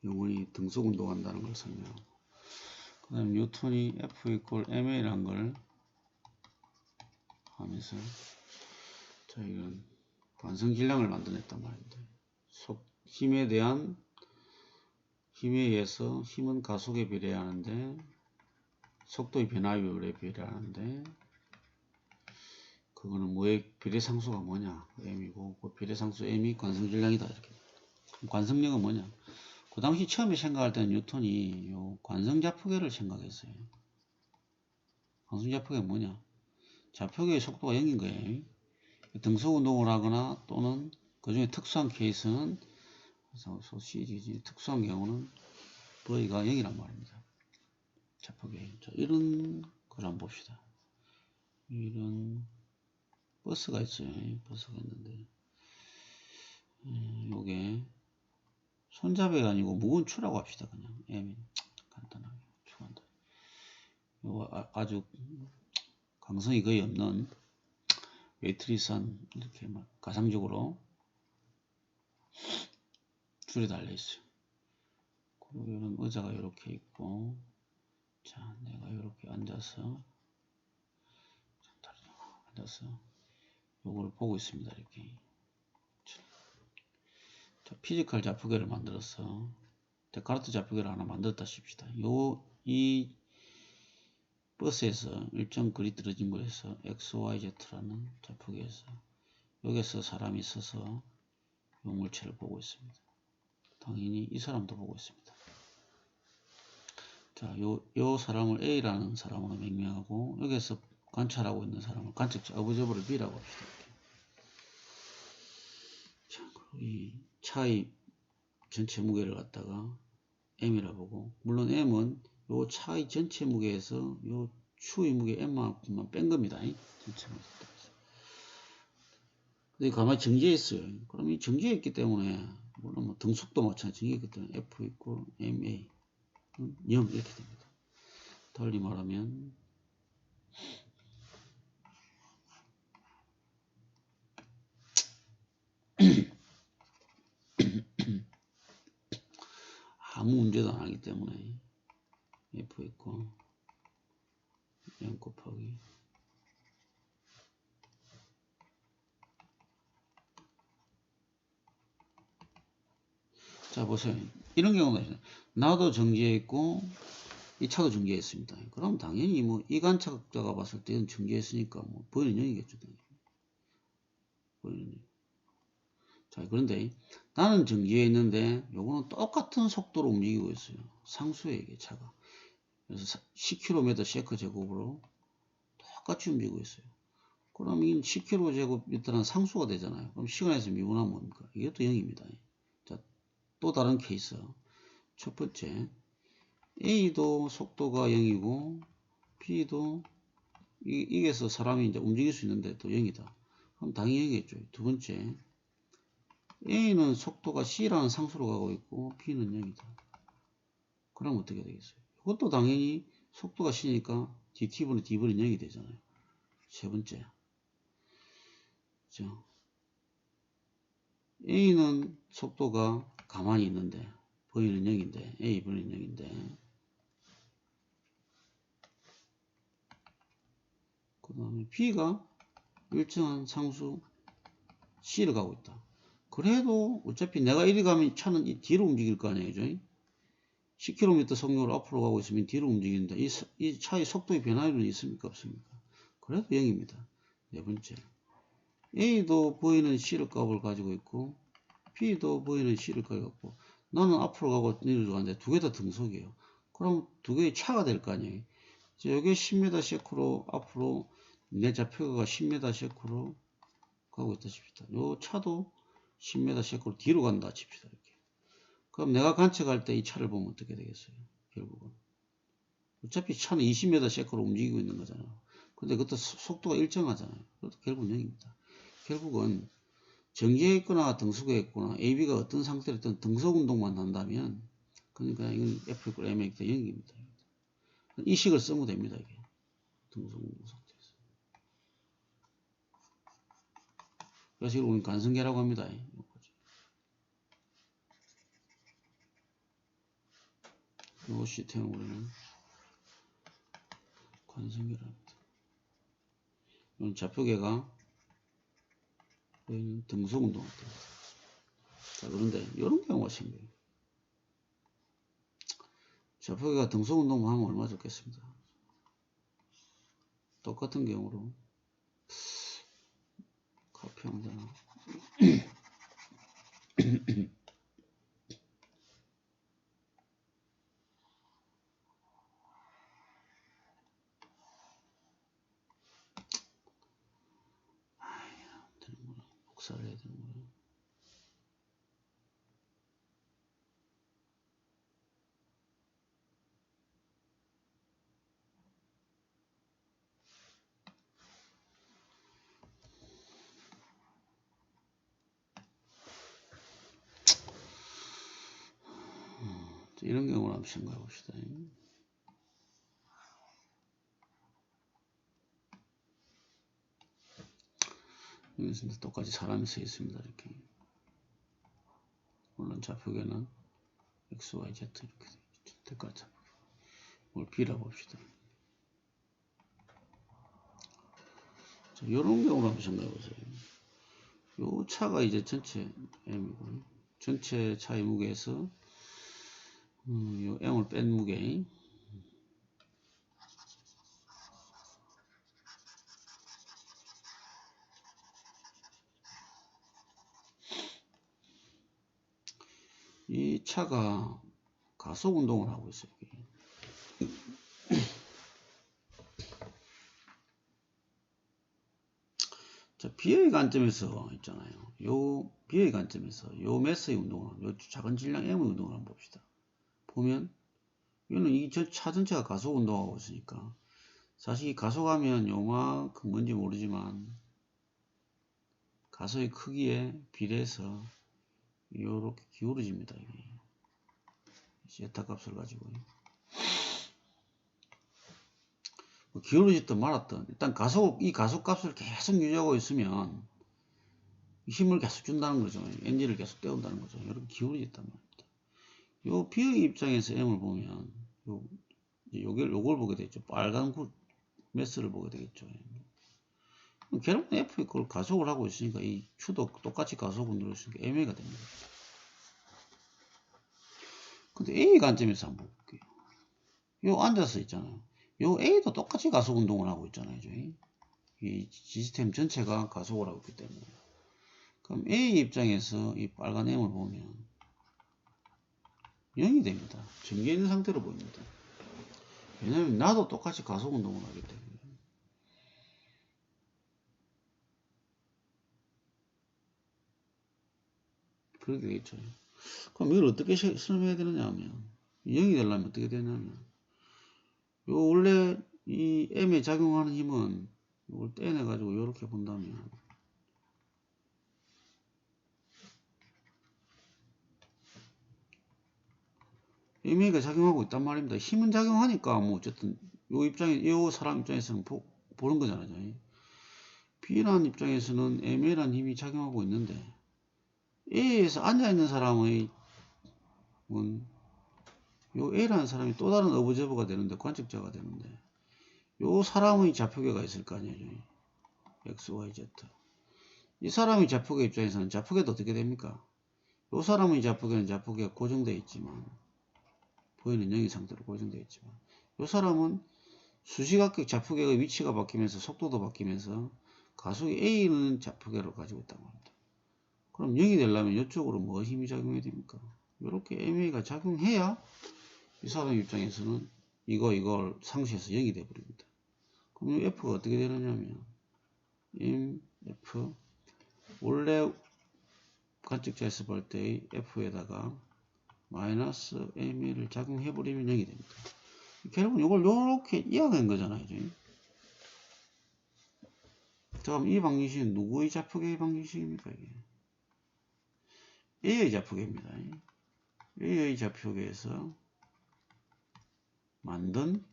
영원히 등속 운동한다는 걸 설명하고 그 다음에 뉴턴이 F 이퀄 ma라는 걸 하면서 자 이런 관성 질량을 만들어냈단 말입니다. 힘에 의해서 힘은 가속에 비례하는데 속도의 변화율에 비례하는데 그거는 뭐의 비례상수가 뭐냐 m이고 그 비례상수 m이 관성질량이다 이렇게. 관성력은 뭐냐? 그 당시 처음에 생각할 때는 뉴턴이 요 관성좌표계를 생각했어요. 관성좌표계가 뭐냐? 좌표계의 속도가 0인 거예요. 등속운동을 하거나 또는 그 중에 특수한 케이스는 특수한 경우는 V가 0이란 말입니다. 좌표계. 자, 이런 걸 한번 봅시다. 이런 버스가 있어요. 버스가 있는데 요게 손잡이가 아니고 무거운 추라고 합시다. 그냥 M이 간단하게 추한다. 요 아주 강성이 거의 없는 웨이트리스한 이렇게 막 가상적으로 줄이 달려 있어요. 그리고 이런 의자가 이렇게 있고, 자 내가 이렇게 앉아서 요거를 보고 있습니다. 이렇게. 자, 피지컬 좌표계를 만들어서 데카르트 좌표계를 하나 만들었다 칩시다. 이 버스에서 일정 거리 떨어진 곳에서 XYZ라는 좌표계에서 여기서 사람이 서서 요 물체를 보고 있습니다. 당연히 이 사람도 보고 있습니다. 자, 요 사람을 A라는 사람으로 명명하고 여기서 관찰하고 있는 사람을 관측자 어브저버를 B라고 합시다. 자, 이 차의 전체 무게를 갖다가 M이라 보고 물론 M은 요 차의 전체 무게에서 요 추의 무게 M만큼만 뺀 겁니다. 전체 무게. 근데 가만히 정지해 있어요. 그럼 이 정지해 있기 때문에 물론 뭐 등속도 마찬가지 정지해 있기 때문에 F 이퀄 MA 0 이렇게 됩니다. 달리 말하면 아무 문제도 안 하기 때문에 F 이퀄 0 곱하기 자 보세요. 이런 경우가 있어요. 나도 정지해 있고 이 차도 정지해 있습니다. 그럼 당연히 뭐 이관측자가 봤을 때는 정지해 있으니까 뭐 보이는 0이겠죠. 보이는 0. 자 그런데 나는 정지해 있는데 요거는 똑같은 속도로 움직이고 있어요. 상수에 이게 차가. 그래서 10km 세컨 제곱으로 똑같이 움직이고 있어요. 그럼 이 10km 제곱 일단은 상수가 되잖아요. 그럼 시간에서 미분하면 뭡니까? 이게 또 0입니다. 자, 또 다른 케이스. 첫 번째, A도 속도가 0이고 B도 이게서 사람이 이제 움직일 수 있는데 또 0이다. 그럼 당연히 0이겠죠. 두 번째, A는 속도가 C라는 상수로 가고 있고 B는 0이다. 그럼 어떻게 되겠어요? 이것도 당연히 속도가 C니까 dt분의 d분의 0이 되잖아요. 세 번째, 자, A는 속도가 가만히 있는데 V는 0인데 A분의 0인데 그 다음에 B가 일정한 상수 C를 가고 있다. 그래도 어차피 내가 이리 가면 차는 이 뒤로 움직일 거 아니에요. 10km 속력으로 앞으로 가고 있으면 뒤로 움직이는데 이 차의 속도의 변화율은 있습니까? 없습니까? 그래도 0입니다. 네 번째, A도 보이는 C를 값을 가지고 있고 B도 보이는 C를 가지고 있고 나는 앞으로 가고 뒤로 가는데 두 개 다 등속이에요. 그럼 두 개의 차가 될 거 아니에요. 여기 10m 세크로 앞으로 내 좌표가 10m 세크로 가고 있다 칩시다. 요 차도 10m 세크로 뒤로 간다 칩시다. 이렇게. 그럼 내가 관측할 때 이 차를 보면 어떻게 되겠어요? 결국은. 어차피 차는 20m 세크로 움직이고 있는 거잖아요. 근데 그것도 속도가 일정하잖아요. 그것도 결국은 0입니다. 결국은 정지해 있거나 등속해 있거나 AB가 어떤 상태였든 등속 운동만 한다면 그러니까 이건 F 이퀄 Mx 0입니다. 이 식을 쓰면 됩니다. 이게. 등속 운동 상태에서. 그래서 이걸 우리는 관성계라고 합니다. 이 시스템을 우리는 관성계라고 합니다. 이건 좌표계가 보이는 등속 운동할 때. 자, 그런데 이런 경우가 생겨요. 좌표계가 등속 운동만 하면 얼마 좋겠습니다. 똑같은 경우로 카피하면 되나? 되는구나. 복사를 해야 되는구나. 이런 경우를 한번 생각해 봅시다. 여기서 똑같이 사람이 서 있습니다. 이렇게. 물론 좌표계는 X, Y, Z 이렇게 되겠죠. 대가 좌표. 뭘 B라고 봅시다. 자, 이런 경우를 한번 생각해 보세요. 요 차가 이제 전체 M이고, 전체 차의 무게에서, 요 M을 뺀 무게. 이 차가 가속 운동을 하고 있어요. 자, B의 관점에서 있잖아요. 요 B의 관점에서 요 매스의 운동을, 요 작은 질량 M의 운동을 한번 봅시다. 보면 이거는 이 차 전체가 가속 운동하고 있으니까 사실 이 가속하면 요만큼 뭔지 모르지만 가속의 크기에 비례해서 요렇게 기울어집니다. 이게 제타 값을 가지고 뭐 기울어졌든 말았든 일단 이 가속 값을 계속 유지하고 있으면 힘을 계속 준다는 거죠. 엔진을 계속 떼운다는 거죠. 이렇게 기울어졌단 말입니다. 요 B의 입장에서 M을 보면 요걸 보게 되죠. 빨간 매스를 보게 되겠죠. 결국은 F 이걸 가속을 하고 있으니까 이 추도 똑같이 가속을 누르시니까 MA가 됩니다. 근데 A 관점에서 한번 볼게요. 요 앉아서 있잖아요. 요 A도 똑같이 가속 운동을 하고 있잖아요. 이 시스템 전체가 가속을 하고 있기 때문에. 그럼 A 입장에서 이 빨간 M을 보면 0이 됩니다. 정지해 있는 상태로 보입니다. 왜냐면 나도 똑같이 가속 운동을 하기 때문에. 그렇게 되겠죠. 그럼 이걸 어떻게 설명해야 되느냐 하면 0이 되려면 어떻게 되냐면 요 원래 이 M에 작용하는 힘은 이걸 떼내 가지고 이렇게 본다면 M가 작용하고 있단 말입니다. 힘은 작용하니까 뭐 어쨌든 요 사람 입장에서는 보는 거잖아요. B라는 입장에서는 M이라는 힘이 작용하고 있는데 A에서 앉아있는 사람의 요 A라는 사람이 또 다른 어브저버가 되는데 관측자가 되는데 요 사람의 좌표계가 있을 거 아니에요. X, Y, Z. 이 사람의 좌표계 입장에서는 좌표계도 어떻게 됩니까? 요 사람의 좌표계는 좌표계가 고정되어 있지만 보이는 0의 상태로 고정되어 있지만 요 사람은 수시각격 좌표계의 위치가 바뀌면서 속도도 바뀌면서 가속이 A는 좌표계를 가지고 있단 말입니다. 그럼 0이 되려면 이쪽으로 뭐 힘이 작용해야 됩니까? 이렇게 MA가 작용해야 이 사람 입장에서는 이걸 상쇄해서 0이 되어버립니다. 그럼 이 F가 어떻게 되느냐면 F 원래 관측자에서 볼 때의 F에다가 마이너스 MA를 작용해버리면 0이 됩니다. 결국은 이걸 이렇게 이야기한 거잖아요. 자, 그럼 이 방정식은 누구의 좌표계의 방정식입니까? 이게 A의 좌표계입니다. A의 좌표계에서 만든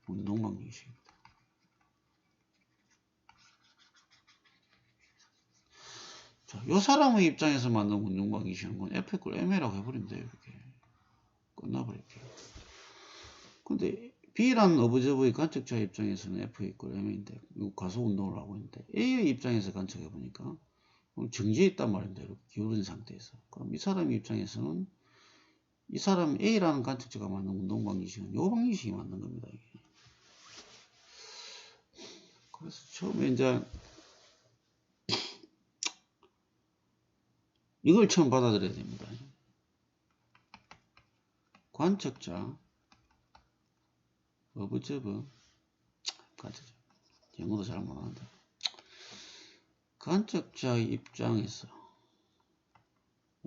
운동 방정식입니다. 자, 이 사람의 입장에서 만든 운동 방정식은 건 F 이퀄 MA라고 해버리면 돼요. 이렇게 끝나버릴게요. 근데 B라는 어브저버의 관측자 입장에서는 F 이퀄 MA인데 가속 운동을 하고 있는데 A의 입장에서 관측해 보니까 정지해 있단 말입니다. 이렇게 기울어진 상태에서. 그럼 이 사람의 입장에서는 이 사람 A라는 관측자가 만든 운동 방정식은 이 방정식이 맞는 겁니다. 이게. 그래서 처음에 이제 이걸 처음 받아들여야 됩니다. 관측자 어브저버 영어도 잘 못하는데 관측자의 입장에서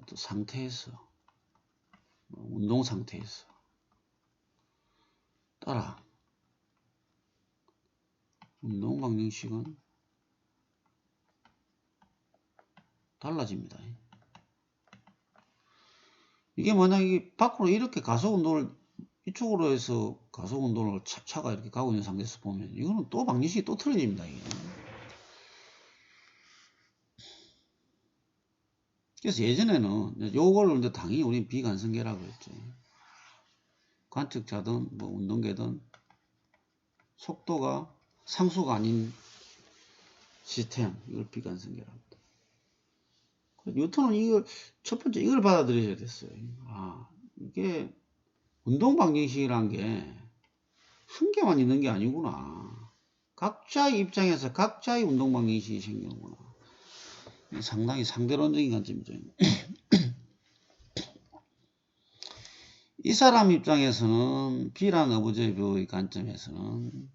또 상태에서 운동 상태에서 따라 운동 방정식은 달라집니다. 이게 만약에 밖으로 이렇게 가속 운동을 이쪽으로 해서 가속 운동을 차가 이렇게 가고 있는 상태에서 보면 이거는 또 방정식이 또 틀어집니다. 이게. 그래서 예전에는 요걸 이제 당연히 우리는 비관성계라고 했죠. 관측자든 뭐 운동계든 속도가 상수가 아닌 시스템 이걸 비관성계라고 합니다. 뉴턴은 이걸 첫 번째 이걸 받아들여야 됐어요. 아 이게 운동 방정식이란 게 한 개만 있는 게 아니구나. 각자의 입장에서 각자의 운동 방정식이 생기는구나. 상당히 상대론적인 관점이죠. 이 사람 입장에서는 B라는 어브저버의 관점에서는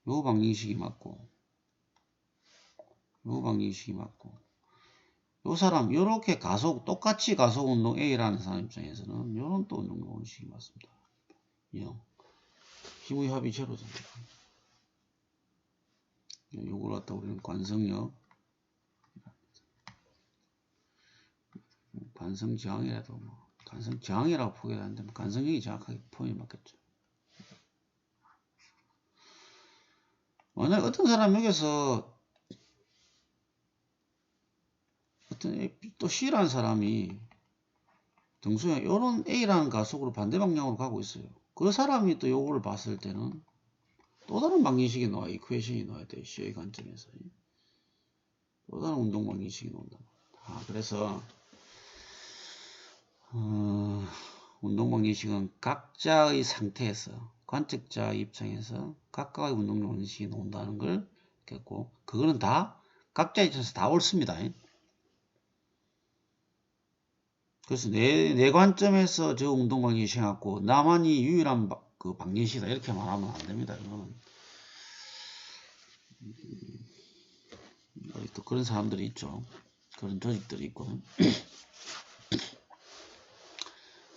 요 방정식이 맞고 요 방정식이 맞고 요 사람 요렇게 똑같이 가속 운동 A라는 사람 입장에서는 요런 또 운동 방식이 맞습니다. 0. 힘의 합이 제로입니다. 요걸 갖다 우리는 관성력 관성저항이라도 뭐 관성저항이라고 포기를 하는데 관성력이 정확하게 포함이 맞겠죠. 만약 어떤 사람 여기서 어떤 또 C라는 사람이 등수에 이런 A라는 가속으로 반대 방향으로 가고 있어요. 그 사람이 또 요거를 봤을 때는 또 다른 방정식이 나와요. 이퀘이션이 나와야 돼요. C의 관점에서. 또 다른 운동 방정식이 나온다. 그래서 운동 방정식은 각자의 상태에서 관측자 입장에서 각각의 운동 방정식이 나온다는 걸 겠고 그거는 다 각자 입장에서 다 옳습니다. 그래서 내 관점에서 저 운동 방정식이 생겼고 나만이 유일한 그 방정식이다 이렇게 말하면 안 됩니다. 이거는 또 그런 사람들이 있죠. 그런 조직들이 있고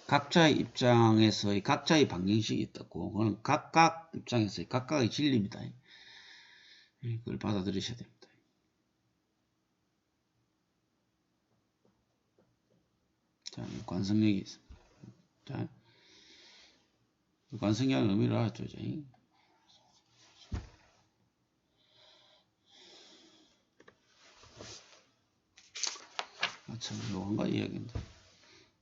각자의 입장에서의 각자의 방정식이 있다고. 그건 각각 입장에서의 각각의 진리입니다. 그걸 받아들이셔야 됩니다. 자, 관성력이 있습니다. 자, 관성력의 의미를 알았죠, 이제. 참, 한 가지 이야기인데.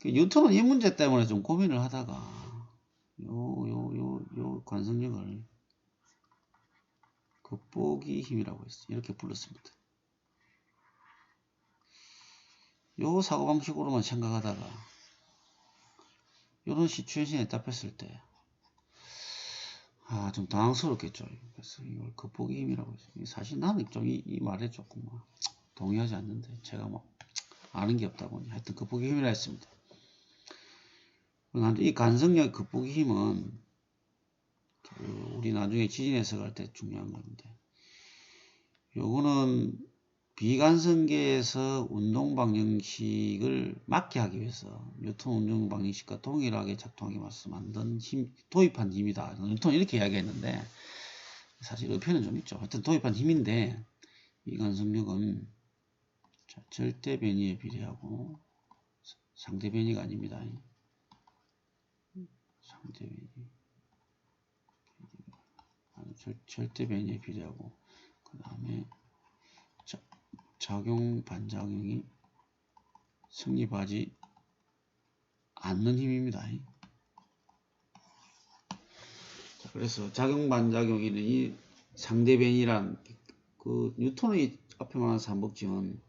뉴턴은 이 문제 때문에 좀 고민을 하다가, 요 관성력을 극복의 힘이라고 했어요. 이렇게 불렀습니다. 요 사고방식으로만 생각하다가, 요런 시츄에이션에 답했을 때, 좀 당황스럽겠죠. 그래서 이걸 극복의 힘이라고 했어요. 사실 나는 좀 이 말에 조금 동의하지 않는데, 제가 아는 게 없다 보니, 하여튼 극복의 힘이라 했습니다. 이 관성력 극복의 힘은, 우리 나중에 지진 해석할 때 중요한 건데, 요거는 비관성계에서 운동 방정식을 맞게 하기 위해서 뉴턴 운동 방정식과 동일하게 작동하기 위해서 만든 힘, 도입한 힘이다. 뉴턴은 이렇게 이야기했는데 사실 의편은 좀 있죠. 하여튼 도입한 힘인데 이 관성력은 절대 변이에 비례하고 상대 변이가 아닙니다. 상대 변이. 절대 변이에 비례하고 그 다음에 작용 반작용이 성립하지 않는 힘입니다. 그래서 작용 반작용이 상대 변이란 그 뉴턴의 앞에 말한 삼복지은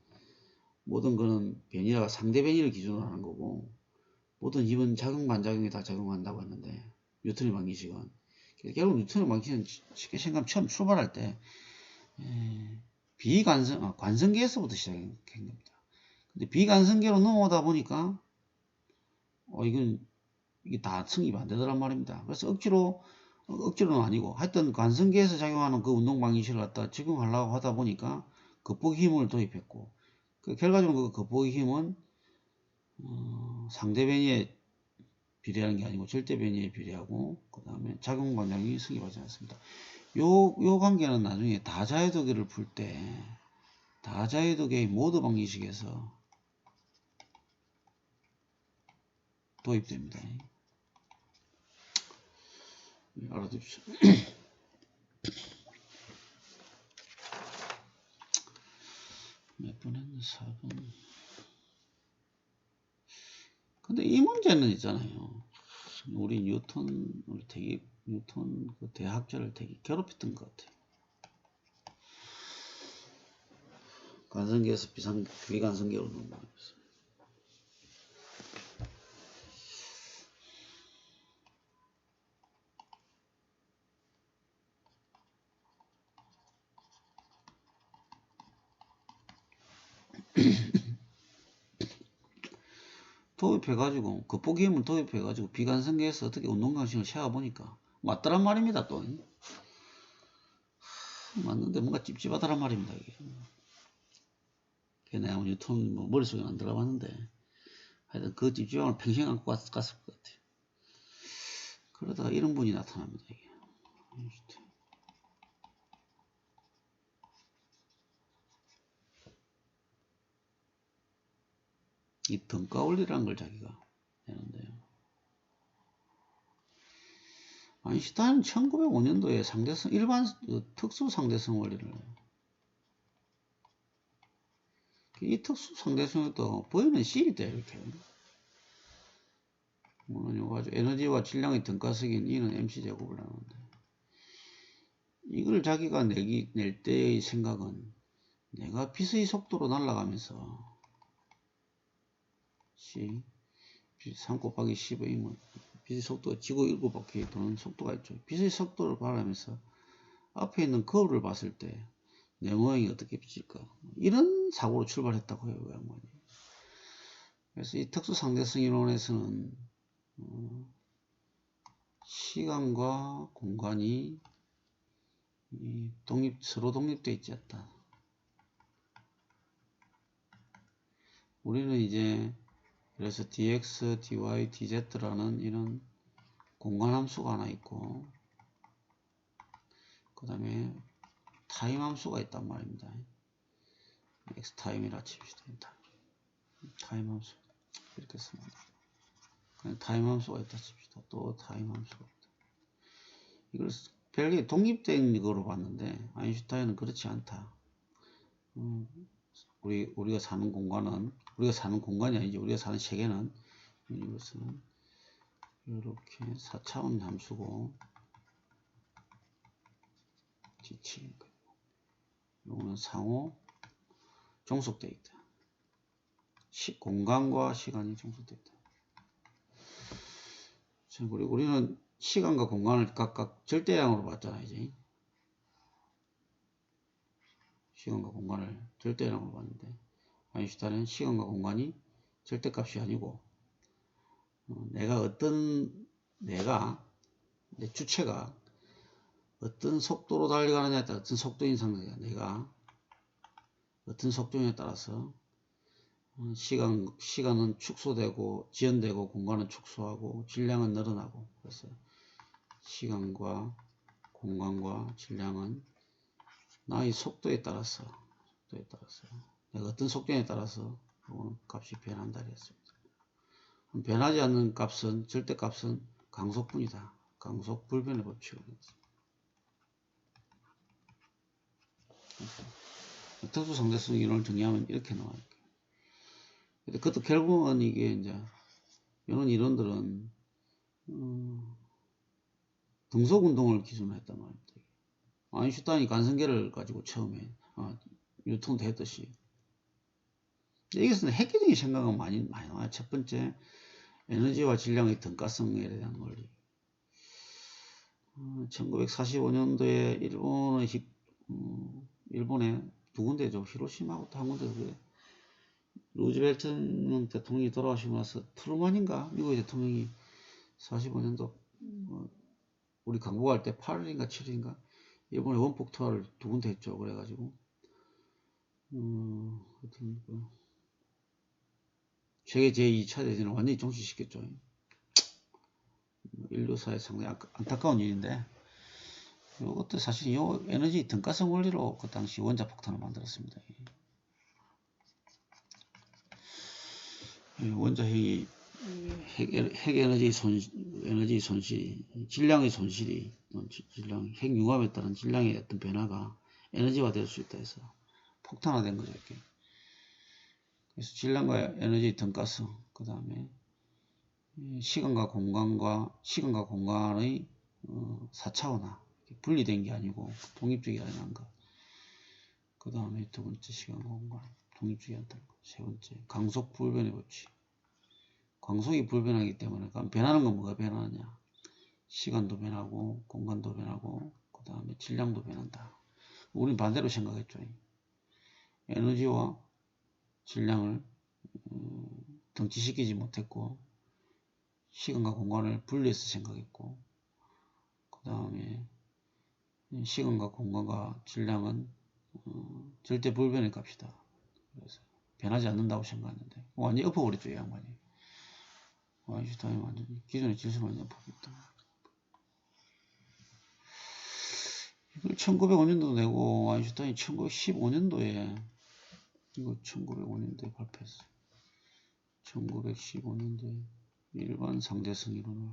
모든 거는 변이라가 상대 변이를 기준으로 하는 거고 모든 힘은 작용 반작용이 다 작용한다고 했는데 뉴턴의 방정식은 결국 뉴턴의 방정식은 쉽게 생각하면 처음 출발할 때 관성계에서부터 시작한 겁니다. 근데 비관성계로 넘어오다 보니까 이게 다 성립이 안 되더란 말입니다. 그래서 억지로는 아니고 하여튼 관성계에서 작용하는 그 운동 방식을 갖다 적용하려고 하다 보니까 극복의 힘을 도입했고 결과적으로 그 극복의 힘은 상대 변이에 비례하는 게 아니고 절대 변이에 비례하고 그 다음에 작용 방향이 성립하지 않습니다. 요 관계는 나중에 다자유도계를 풀 때 다자유도계의 모드 방정식에서 도입됩니다. 알아두십시오. 몇 번 했나? 4번. 근데 이 문제는 있잖아요. 우리 뉴턴 그 대학자를 되게 괴롭혔던 것 같아요. 관성계에서 비관성계로 넘어가면서. 도입해가지고 극복의 힘을 도입해가지고 비관성계에서 어떻게 운동강식을 세워보니까 맞더란 말입니다. 또 맞는데 뭔가 찝찝하더란 말입니다. 이게 내가 뉴턴 머릿속에 안 들어봤는데 하여튼 그 찝찝함을 평생 안고 갔을 것 같아요. 그러다가 이런 분이 나타납니다. 이게. 이 등가 원리라는 걸 자기가 내는데요. 아인슈타인은 1905년도에 상대성 특수 상대성 원리를 이 특수 상대성에도 보이는 C일 때 이렇게 물론 요거 아주 에너지와 질량의 등가성인 E는 mc제곱을 하는데 이걸 자기가 낼 때의 생각은 내가 빛의 속도로 날아가면서 C 3 곱하기 10의 빛의 속도가 지구 7바퀴 도는 속도가 있죠. 빛의 속도를 바라면서 앞에 있는 거울을 봤을 때 내 모양이 어떻게 비칠까 이런 사고로 출발했다고 해요. 그 양반이. 그래서 이 특수상대성 이론에서는 시간과 공간이 서로 독립되어 있지 않다. 우리는 이제 그래서 dx, dy, dz라는 이런 공간 함수가 하나 있고, 그 다음에 타임 함수가 있단 말입니다. x 타임이라 칩시다. 타임 함수 이렇게 쓰면 그냥 타임 함수가 있다 칩시다. 또 타임 함수가 있다. 이걸 별개 독립된 거로 봤는데 아인슈타인은 그렇지 않다. 우리가 사는 공간이 아니지. 우리가 사는 세계는 이것은 이렇게 4차원 함수고 지치 이거는 상호 종속되어 있다. 공간과 시간이 종속되어 있다. 그리고 우리는 시간과 공간을 각각 절대량으로 봤잖아요. 이제. 시간과 공간을 절대량으로 봤는데 아인슈타인은 시간과 공간이 절대값이 아니고 내 주체가 어떤 속도로 달려가느냐에 따라 어떤 속도인 상태가 내가 어떤 속도에 따라서 시간은 축소되고 지연되고 공간은 축소하고 질량은 늘어나고 그래서 시간과 공간과 질량은 나의 속도에 따라서 내가 어떤 속도에 따라서 값이 변한다 그랬습니다. 변하지 않는 값은 절대값은 강속분이다. 강속불변의 법칙을 했습니다. 특수상대성 이론을 정리하면 이렇게 나와요. 근데 그것도 결국은 이게 이제 이런 이론들은 등속운동을 기준으로 했단 말입니다. 아인슈타인이 간성계를 가지고 처음에 뉴턴도 했듯이 여기서는 획기적인 생각은 많이 나와요. 첫 번째 에너지와 질량의 등가성에 대한 원리. 1945년도에 일본의 두 군데죠. 히로시마하고 또 한 군데. 루즈벨트 대통령이 돌아가시고 나서 트루먼인가 미국의 대통령이 45년도 우리 강북할 때 8일인가 7일인가 일본의 원폭 투하를 두 군데 했죠. 그래가지고 세계 제2차 대전을 완전히 종식시켰죠. 인류사에 상당히 안타까운 일인데 이것도 사실 이 에너지 등가성 원리로 그 당시 원자폭탄을 만들었습니다. 원자핵이 핵에너지 손실, 질량의 손실이 핵융합에 따른 질량의 어떤 변화가 에너지화 될 수 있다 해서 폭탄화된 거죠. 이렇게. 그래서 질량과 에너지 등가성, 그 다음에 시간과 공간의 4차원화 분리된 게 아니고 독립적이라는 것. 그 다음에 두 번째 시간과 공간 독립적이 않다는 것. 세 번째 강속 불변의 법칙. 광속이 불변하기 때문에 변하는 건 뭐가 변하느냐? 시간도 변하고 공간도 변하고 그 다음에 질량도 변한다. 우린 반대로 생각했죠. 에너지와 질량을 등치시키지 못했고 시간과 공간을 분리해서 생각했고 그 다음에 시간과 공간과 질량은 절대 불변의 값이다. 그래서 변하지 않는다고 생각했는데 완전히 엎어버렸죠. 이 양반이. 아인슈타인이 완전히 기존의 질서를 완전히 엎어버렸다. 이걸 1905년도 내고 아인슈타인이 1915년도에 이거 1905년도에 발표했어요. 1915년도에 일반 상대성 이론을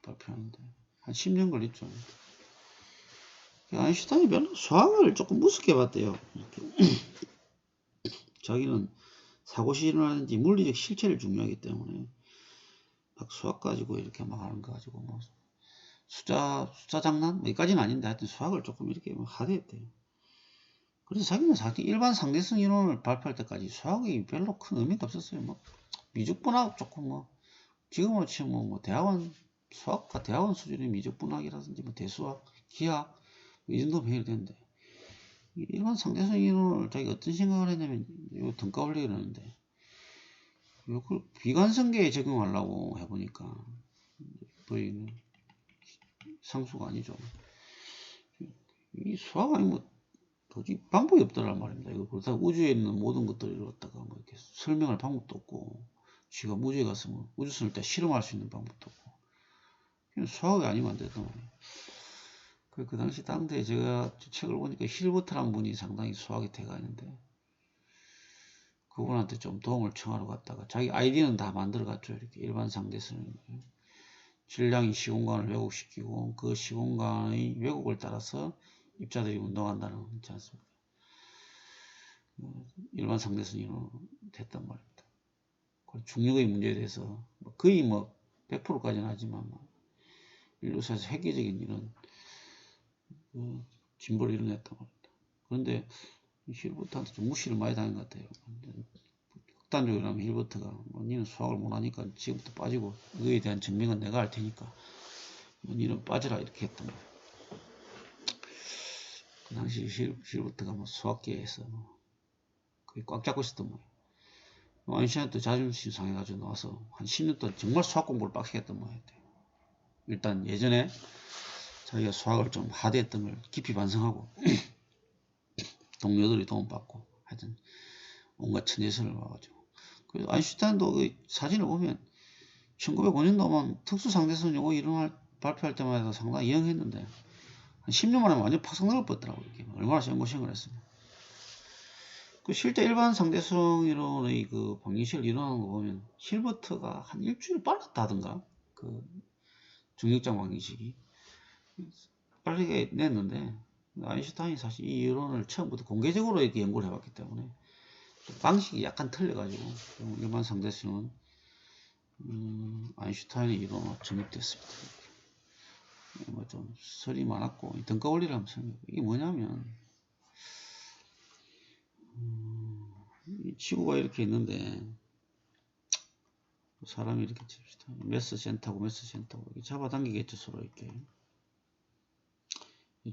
발표하는데 한 10년 걸렸죠. 아인슈타인이 별로 수학을 조금 무섭게 봤대요. 자기는 사고실현이라든지 물리적 실체를 중요하기 때문에 막 수학 가지고 이렇게 막 하는 거 가지고 뭐 숫자 장난? 뭐 여기까지는 아닌데 하여튼 수학을 조금 이렇게 막 하대했대요. 그래서 자기는 일반 상대성 이론을 발표할 때까지 수학이 별로 큰 의미가 없었어요. 뭐 미적분학 조금 뭐 지금으로 치면 뭐 대학원 수학과 대학원 수준의 미적분학이라든지 뭐 대수학, 기하 이 정도면 해결되는데 일반 상대성 이론을 자기가 어떤 생각을 했냐면 이거 등가 올리기 그러는데 이걸 비관성계에 적용하려고 해보니까 V는 상수가 아니죠. 이 수학 아니면 도저히 방법이 없더란 말입니다. 이거 그렇다고 우주에 있는 모든 것들을 갖다가 뭐 이렇게 설명할 방법도 없고, 지가 우주에 가서 뭐 우주선을 때 실험할 수 있는 방법도 없고, 그냥 수학이 아니면 안 됐단 말이에요. 그 당시 당대에 제가 책을 보니까 힐버트라는 분이 상당히 수학에 대가 있는데, 그분한테 좀 도움을 청하러 갔다가 자기 아이디어는 다 만들어 갔죠. 이렇게 일반 상대선을 질량이 시공간을 왜곡시키고 그 시공간의 왜곡을 따라서 입자들이 운동한다는 거 있지 않습니까? 일반 상대선으로 됐단 말입니다. 중력의 문제에 대해서 거의 뭐 100%까지는 하지만 인류사에서 획기적인 이런 진보를 이뤄냈단 말입니다. 그런데 힐버트한테 좀 무시를 많이 당한 것 같아요. 극단적으로 하면 힐버트가 니는 수학을 못하니까 지금부터 빠지고 그에 대한 증명은 내가 할 테니까 니는 빠져라 이렇게 했던 거예요. 그 당시 힐버트가 수학계에서 거의 꽉 잡고 있었던 거예요. 아인슈타인도 자존심 상해가지고 나와서 한 10년 동안 정말 수학 공부를 빡세게 했던 모양이에요. 일단 예전에 자기가 수학을 좀 하대했던 걸 깊이 반성하고 동료들이 도움받고 하여튼 온갖 천재설을 와가지고, 그래서 아인슈타인도 그 사진을 보면 1905년도면 특수상대선 요거 이론을 발표할 때마다 상당히 이용했는데 한 10년 만에 완전 파상나갈 뻔했더라고요. 얼마나 연구시행을 했습니다. 그 실제 일반 상대성 이론의 그 방정식을 이론하는 거 보면 힐버트가 한 일주일 빨랐다던가 그 중력장 방정식이 빠르게 냈는데, 아인슈타인이 사실 이 이론을 처음부터 공개적으로 이렇게 연구를 해봤기 때문에 방식이 약간 틀려가지고 일반 상대성은 아인슈타인의 이론으로 정립됐습니다. 뭐 좀 설이 많았고 등가 원리를 한번 설명해. 이게 뭐냐면 이 지구가 이렇게 있는데 사람이 이렇게 칩시다. 메스 센터고 메스 센터고 잡아당기겠죠, 서로 이렇게.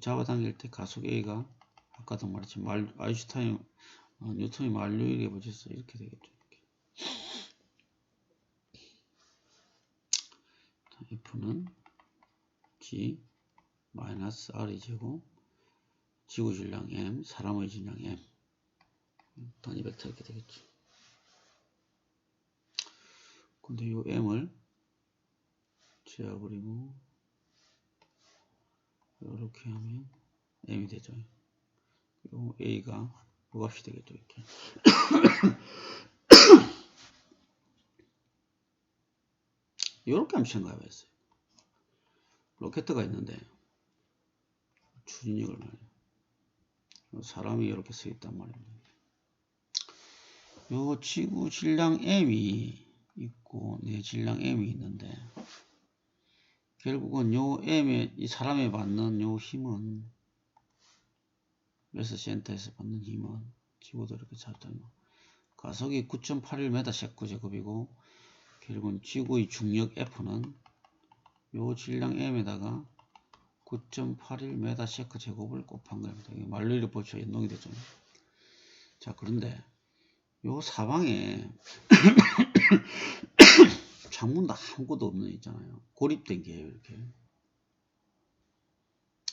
잡아당길 때 가속 A가 아까도 말했지만 아인슈타인 뉴턴이 만류일에 붙여서 이렇게 되겠죠. 이렇게. F는 G 마이너스 R이 제곱 지구 질량 M 사람의 질량 M 단위 벡터 이렇게 되겠죠. 근데 이 M을 지워버리고 이렇게 하면 M이 되죠. 요 A가 무값이 되겠죠. 이렇게. 이렇게 한번 생각해봤어요. 로켓트가 있는데 추진력을 말해요. 사람이 이렇게 서 있단 말입니다. 요 지구 질량 M이 있고 내 질량 M이 있는데 결국은 요 M에 이 사람에 받는 요 힘은 메스 센터에서 받는 힘은 지구도 이렇게 잡잖아요. 가속이 9.81m 제곱이고 결국은 지구의 중력 F는 요 질량 M에다가 9.81m 제곱을 곱한 겁니다. 만류인력 법칙과 연동이 되죠. 자, 그런데 요 사방에 창문도 아무것도 없는 있잖아요. 고립된 게요, 이렇게.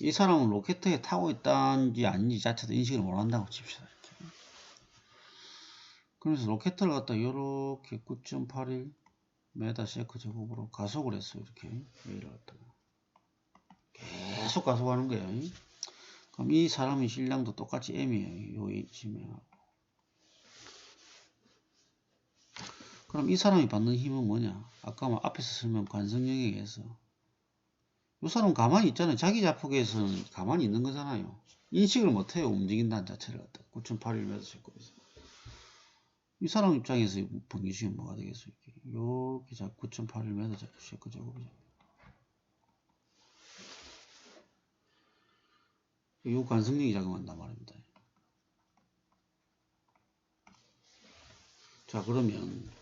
이 사람은 로켓에 타고 있다는지 아닌지 자체도 인식을 못한다고 칩시다. 이렇게. 그래서 로켓을 갖다 이렇게 9.81m 제곱으로 가속을 했어요. 이렇게 A를 갖다가 계속 가속하는 거예요. 그럼 이 사람의 질량도 똑같이 M이에요. 요 H면. 그럼 이 사람이 받는 힘은 뭐냐? 아까 앞에서 설명 관성력에 의해서 이 사람은 가만히 있잖아요. 자기 자폭에서는 가만히 있는 거잖아요. 인식을 못해요. 움직인다는 자체를 갖다 9.81m 제곱에서. 이 사람 입장에서 방정식은 뭐가 되겠어요? 이렇게 9.81m 제곱이죠. 이 관성력이 작용한단 말입니다. 자, 그러면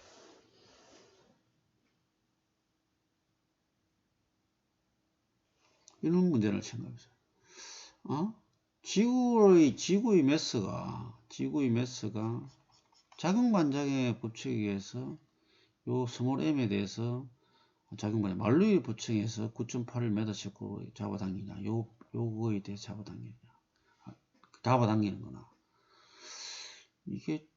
이런 문제를 생각해보세요. 지구의 매스가 작용반작용의 법칙에 의해서 요 스몰 m에 대해서 작용반작 만류의 법칙에서 9.81m 제곱으로 잡아당기냐, 요거에 대해 잡아당기냐. 잡아당기는 거나. 이게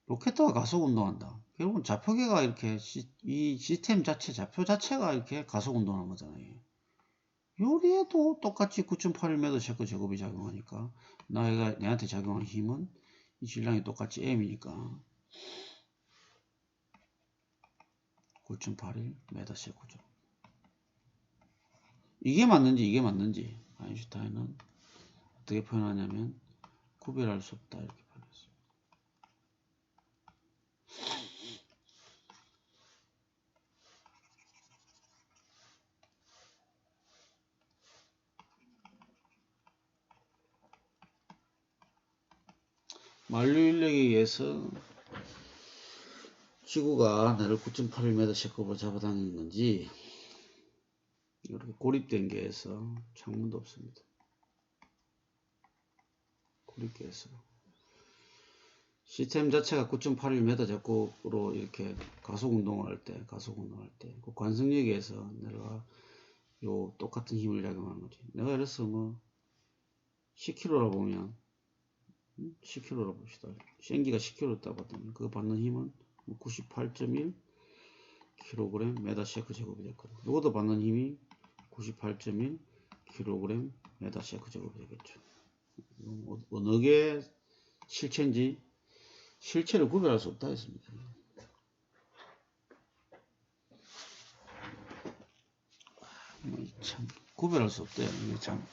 로켓터가 가속 운동한다. 결국은 좌표계가 이렇게 이 시스템 자체, 좌표 자체가 이렇게 가속 운동하는 거잖아요. 요리에도 똑같이 9.81m 셰크 제곱이 작용하니까 내한테 작용하는 힘은 이 질량이 똑같이 m이니까 9.81m 셰크죠. 이게 맞는지 아인슈타인은 어떻게 표현하냐면 구별할 수 없다 이렇게 표현했습니다. 만류 인력에 의해서 지구가 나를 9.81m 셰크로 잡아당긴 건지 이렇게 고립된 게에서 창문도 없습니다. 고립계에서 시스템 자체가 9.81m 제곱으로 이렇게 가속 운동을 할 때, 그 관성력에서 내가 요 똑같은 힘을 작용하는 거지. 내가 예를 들어서 뭐 10kg라 보면 10kg라 봅시다. 생기가 10kg 따봤더니 그거 받는 힘은 98.1 kg 메다 셰크 제곱이 됐거든. 이것도 받는 힘이 98.1 kg 메다 셰크 제곱이 되겠죠. 어느 게 실체인지 실체를 구별할 수 없다 했습니다. 참 구별할 수 없대요. 이게 참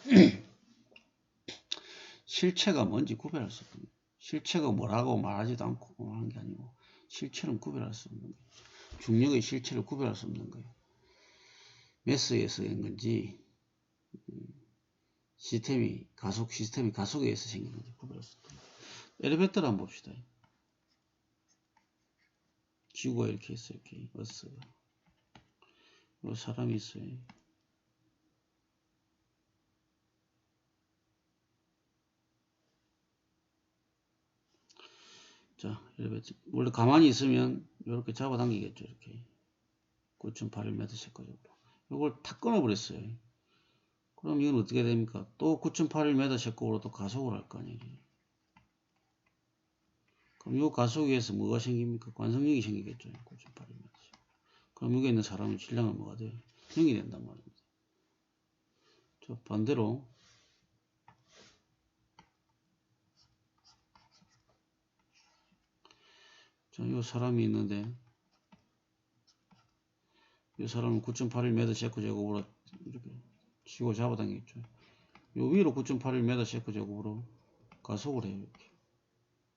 실체가 뭔지 구별할 수 없는 거예요. 실체가 뭐라고 말하지도 않고 하는 게 아니고 실체는 구별할 수 없는 거예요. 중력의 실체를 구별할 수 없는 거예요. 매스에서 된 건지 시스템이 가속에 의해서 생긴 건지 구별할 수 없다. 엘리베이터를 한번 봅시다. 지구가 이렇게 있어요. 이렇게 어스가 사람이 있어요. 자, 엘리베이터 원래 가만히 있으면 이렇게 잡아당기겠죠. 이렇게 9.81m 셰크적으로 이걸 탁 끊어버렸어요. 그럼 이건 어떻게 됩니까? 또 9.81m 셰크로 또 가속을 할 거 아니에요. 그럼 이 가속에 의해서 뭐가 생깁니까? 관성력이 생기겠죠. 9.81m. 그럼 여기 있는 사람의 질량은 뭐가 돼요? 0이 된단 말입니다. 저 반대로 자, 이 사람이 있는데 이 사람은 9.81m 셰크 제곱으로 이렇게 치고 잡아당겼죠. 요 위로 9.81m 셰크 제곱으로 가속을 해요. 이렇게.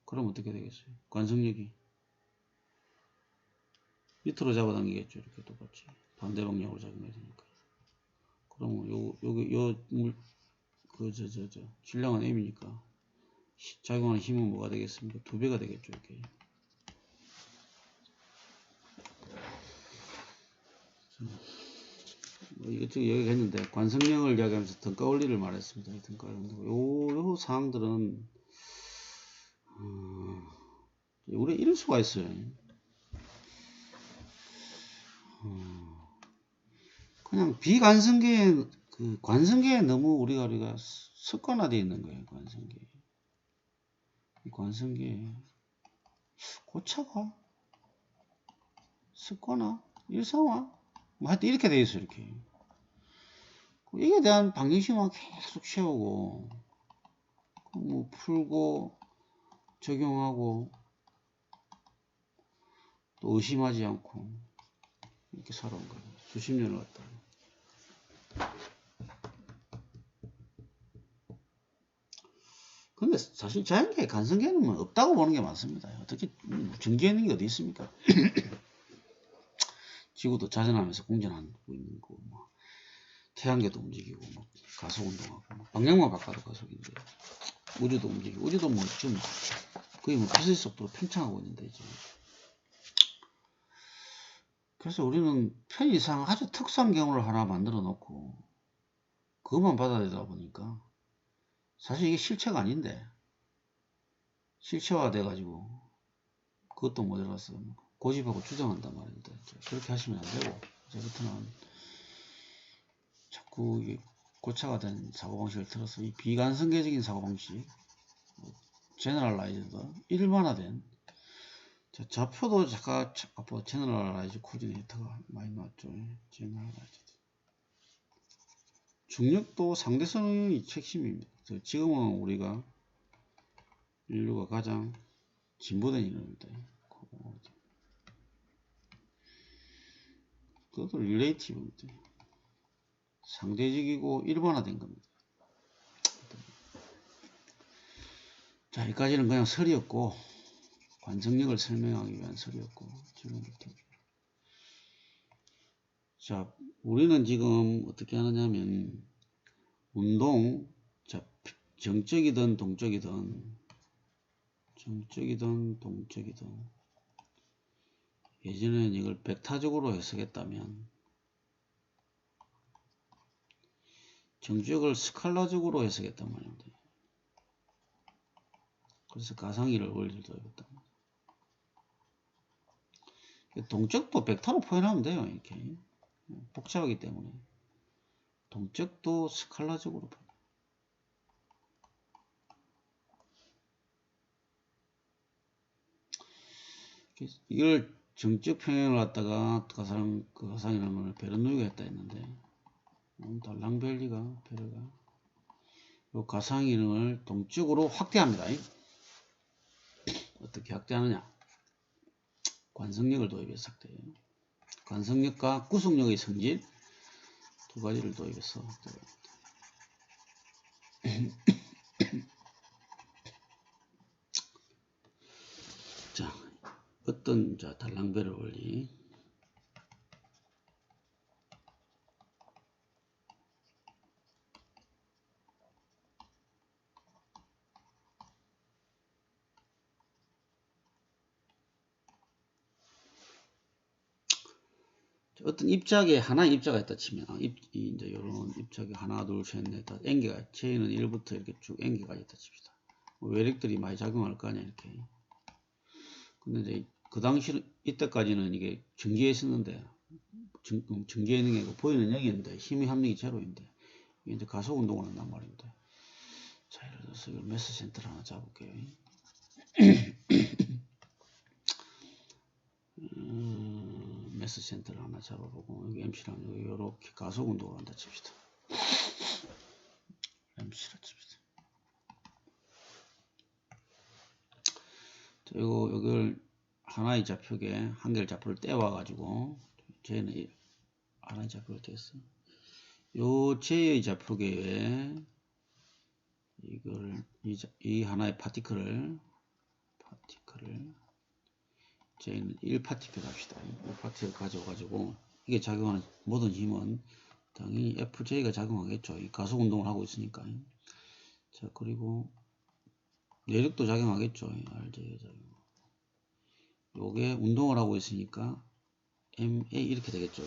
그럼 어떻게 되겠어요? 관성력이 밑으로 잡아당기겠죠. 이렇게 똑같이 반대 방향으로 작용해야 되니까. 그러면 질량은 m이니까 작용하는 힘은 뭐가 되겠습니까? 2배가 되겠죠. 이렇게. 이것저것 여기가 했는데 관성량을 이야기하면서 등가 원리를 말했습니다. 등가 원리. 요 사항들은 우리 이럴 수가 있어요. 그냥 비관성계에 그 관성계에 너무 우리가 습관화되어 있는 거예요. 관성계. 이 관성계 고차가 습관화, 일상화 뭐 하여튼 이렇게 되어 있어요. 이렇게. 이에 대한 방정식만 계속 채우고 뭐 풀고 적용하고 또 의심하지 않고 이렇게 살아온 거예요. 수십 년을 갖다. 근데 사실 자연계에 관성계는 없다고 보는 게 맞습니다. 어떻게 전기에 있는 게 어디 있습니까? 지구도 자전하면서 공전하고 있는 거, 뭐 태양계도 움직이고, 뭐 가속 운동하고, 뭐 방향만 바꿔도 가속인데 우주도 움직이고, 우주도 뭐 좀 거의 뭐 빛의 속도로 팽창하고 있는데 지금. 그래서 우리는 편의상 아주 특수한 경우를 하나 만들어 놓고 그것만 받아들이다 보니까 사실 이게 실체가 아닌데 실체화 돼가지고 그것도 못 알아서 고집하고 주장한단 말입니다. 그렇게 하시면 안 되고, 저부터는 자꾸 고차가 된 사고방식을 틀어서 이 비관성계적인 사고방식, 제너럴라이즈드, 일반화된, 자, 좌표도 잠깐 앞으로 제너럴라이즈 코디네이터가 많이 나왔죠. 제너럴라이즈드. 중력도 상대성이 핵심입니다. 지금은 우리가 인류가 가장 진보된 이론입니다. 그것도 릴레이티브입니다. 상대적이고 일반화된 겁니다. 자, 여기까지는 그냥 설이었고, 관성력을 설명하기 위한 설이었고, 지금부터. 자, 우리는 지금 어떻게 하느냐면, 운동, 자, 정적이든 동적이든, 예전에는 이걸 벡터적으로 해석했다면, 정적을 스칼라적으로 해석했단 말입니다. 그래서 가상의를 원리를 도입했다. 동적도 벡터로 표현하면 돼요. 이렇게 복잡하기 때문에 동적도 스칼라적으로 표현. 이걸 정적 평행을 갖다가 가상이라는 베르누이가 했다 했는데 달랑벨리가 베르가 이 가상이능을 동적으로 확대합니다. 어떻게 확대하느냐? 관성력을 도입해서 확대해요. 관성력과 구속력의 성질 두 가지를 도입해서 확대합니다. 자, 어떤 달랑벨의 원리. 어떤 입자계 하나의 입자가 있다 치면 이제 요런 입자계 하나 둘 셋 넷 다 N개가 J는 1부터 이렇게 쭉 N개가 있다 칩시다. 외력들이 많이 작용할 거 아니야 이렇게. 근데 이제 그 당시 이때까지는 이게 전기에 있었는데 전기에 있는 게 아니고 보이는 영역인데 힘의 합력이 제로인데 이게 이제 가속 운동을 한단 말입니다. 자, 예를 들어서 이걸 매스 센터를 하나 잡을게요. 매스 센터를 하나 잡아보고 여기 MC랑 이렇게 가속 운동을 한다 칩시다. MC라 칩시다. 자, 이걸 하나의 좌표에 한 개를 좌표를 떼와 가지고 쟤는 하나의 좌표를 떼었어. 요 J의 좌표계에 이걸 이 하나의 파티클을 J는 1파티클 합시다. 1파티클 가져가지고 이게 작용하는 모든 힘은 당연히 FJ가 작용하겠죠. 이 가속 운동을 하고 있으니까. 자, 그리고 내력도 작용하겠죠. RJ가 작용. 요게 운동을 하고 있으니까 MA 이렇게 되겠죠.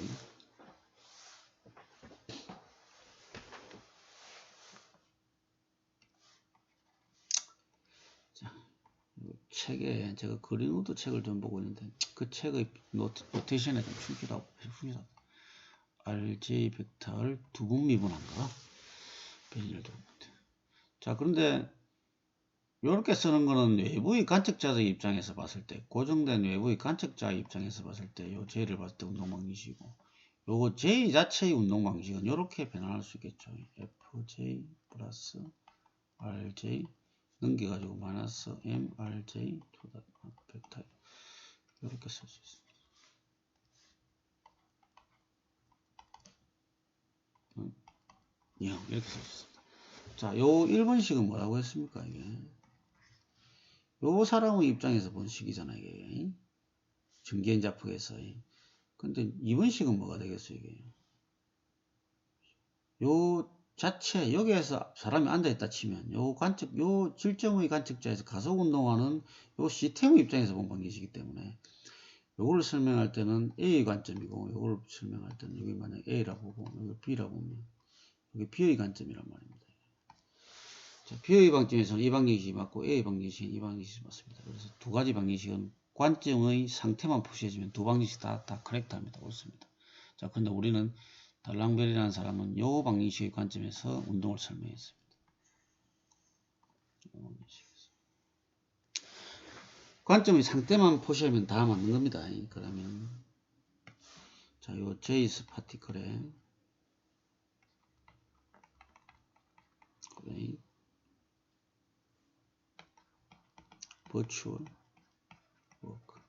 자, 책에 제가 그린우드 책을 좀 보고 있는데 그 책의 노테이션에 좀 충실하고 RJ 벡터를 두 번 미분한가? 변이를 두 번. 자, 그런데 이렇게 쓰는 거는 외부의 관측자의 입장에서 봤을 때, 고정된 외부의 관측자의 입장에서 봤을 때, 요 J를 봤을 때 운동 방식이고, 요거 J 자체의 운동 방식은 이렇게 변환할 수 있겠죠. FJ 플러스 RJ 넘겨가지고 마이너스 MRJ 벡터 이렇게 쓸 수 있습니다. 이렇게 쓸 수 있습니다. 자, 요 1번식은 뭐라고 했습니까? 이게 요 사람의 입장에서 본 식이잖아요. 이게 전기엔 자폭에서. 근데 2번식은 뭐가 되겠어요? 이게 요 자체 여기에서 사람이 앉아있다 치면 요 질정의 관측자에서 가속 운동하는 요 시스템의 입장에서 본 방식이기 때문에 요거를 설명할 때는 A의 관점이고 요거를 설명할 때는 여기 만약 A라 보고 여기 B라 보면 여기 B의 관점이란 말입니다. 자, B의 방점에서는 이 방정식이 맞고 A의 방정식은 이 방정식이 맞습니다. 그래서 두 가지 방정식은 관점의 상태만 표시해주면 두 방정식 다 커넥트합니다. 옳습니다. 자, 근데 우리는 달랑벨이라는 사람은 요 방정식의 관점에서 운동을 설명했습니다. 관점의 상태만 표시하면 다 맞는 겁니다. 그러면 자, 요 J's 파티클에 virtual work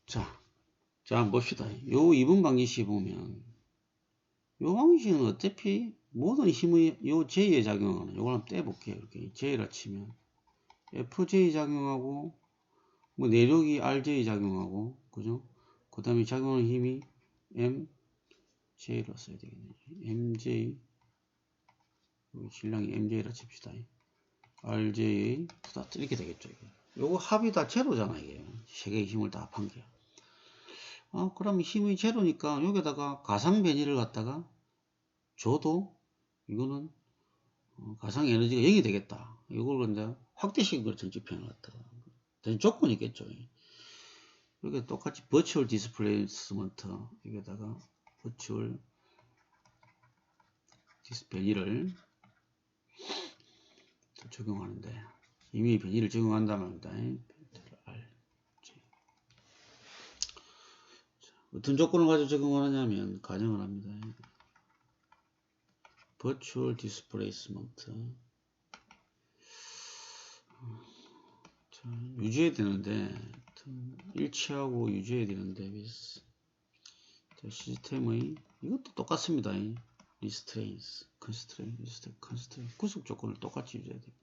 자, 한번 봅시다. 요 2번 방정식 보면 요 방정식은 어차피 모든 힘의 요 J에 작용하는 요걸 한번 떼볼게요. 이렇게 J라 치면 FJ 작용하고 뭐 내력이 RJ 작용하고 그죠? 그 다음에 작용하는 힘이 MJ로 써야 되겠네요. MJ 질량이 MJ라 칩시다. RJ 다 이렇게 되겠죠. 이게. 요거 합이 다 제로잖아. 이게 세 개의 힘을 다 합한 게. 그럼 힘이 제로니까 여기다가 가상 변이를 갖다가 줘도 이거는 가상 에너지가 0이 되겠다. 이걸 이제 확대시킨 걸 정지표현을 갖다가 조건이 있겠죠. 여기 똑같이 virtual displacement 여기다가 virtual 변이를 적용하는데 이미 변이를 적용한다면 어떤 조건을 가지고 적용하느냐면 가정을 합니다. virtual displacement 자, 유지해야 되는데 일치하고 유지해야 되는데 자, 시스템의 이것도 똑같습니다. restraints, constraint 구속 조건을 똑같이 유지해야 됩니다.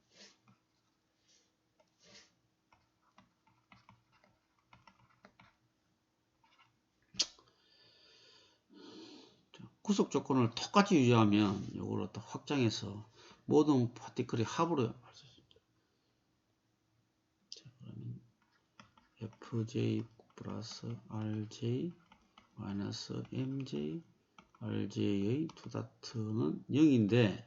구속 조건을 똑같이 유지하면 이걸 또 확장해서 모든 파티클의 합으로 할 수 있습니다. 자, 그러면 FJ 플러스 RJ 마이너스 MJ RJ의 두 다트는 0인데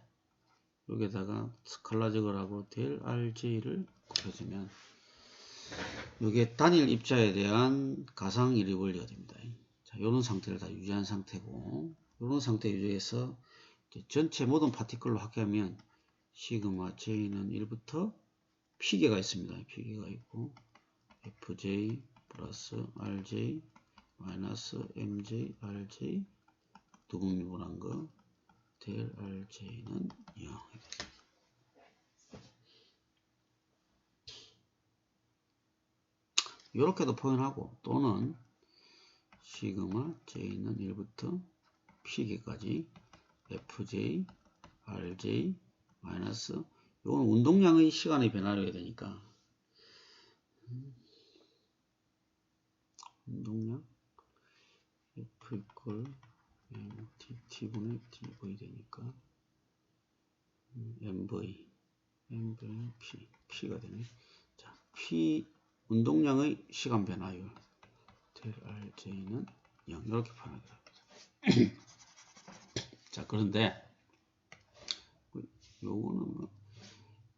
여기에다가 스칼라적을 하고 델 RJ를 곱해주면 이게 단일 입자에 대한 가상 일이 원리가 됩니다. 자, 이런 상태를 다 유지한 상태고 이런 상태 유지해서 전체 모든 파티클로 합계하면 시그마 J는 1부터 P개가 있습니다. P개가 있고 FJ 플러스 RJ 마이너스 MJ RJ 두분미분한 거 델 RJ는 0 이렇게도 표현하고 또는 시그마 J는 1부터 P개까지 FJ RJ 마이너스 이건 운동량의 시간의 변화를 해야 되니까 운동량 F 이퀄 T분의 TV 되니까 MV P가 되네. 자, P 운동량의 시간 변화율 델 RJ는 0 이렇게 표현합니다. 자, 그런데 요거는 뭐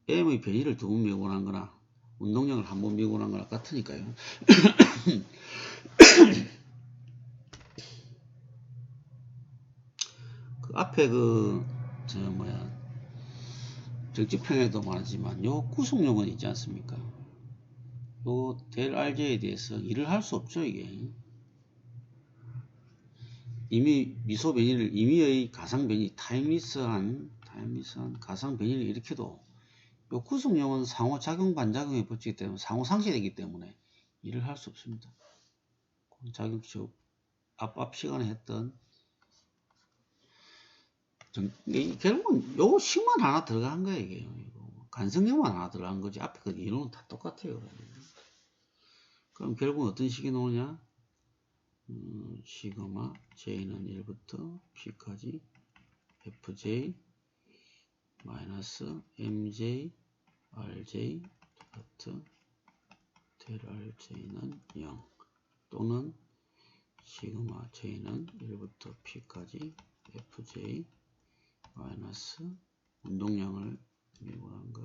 M의 변이를 두 번 미분한 거나 운동량을 한 번 미분한 거나 같으니까요. 그 앞에 적지평에도 말하지만 요 구속력은 있지 않습니까? 요 델 RJ에 대해서 일을 할 수 없죠. 이게 이미 미소 변이를 임의의 가상 변이 타임리스한 가상 변이를 일으켜도 요 구속력은 상호 작용 반작용의 법칙이기 때문에 상호 상쇄되기 때문에 일을 할 수 없습니다. 작용적 앞 시간에 했던 결국은 요 식만 하나 들어간 거예요. 이게 간성력만 하나 들어간 거지 앞에 그 이론은 다 똑같아요. 그럼 결국은 어떤 식이 나오냐? 시그마 J는 1부터 P까지 FJ 마이너스 MJ RJ 같은 델 RJ는 0 또는 시그마 J는 1부터 P까지 FJ 마이너스 운동량을 미분한 거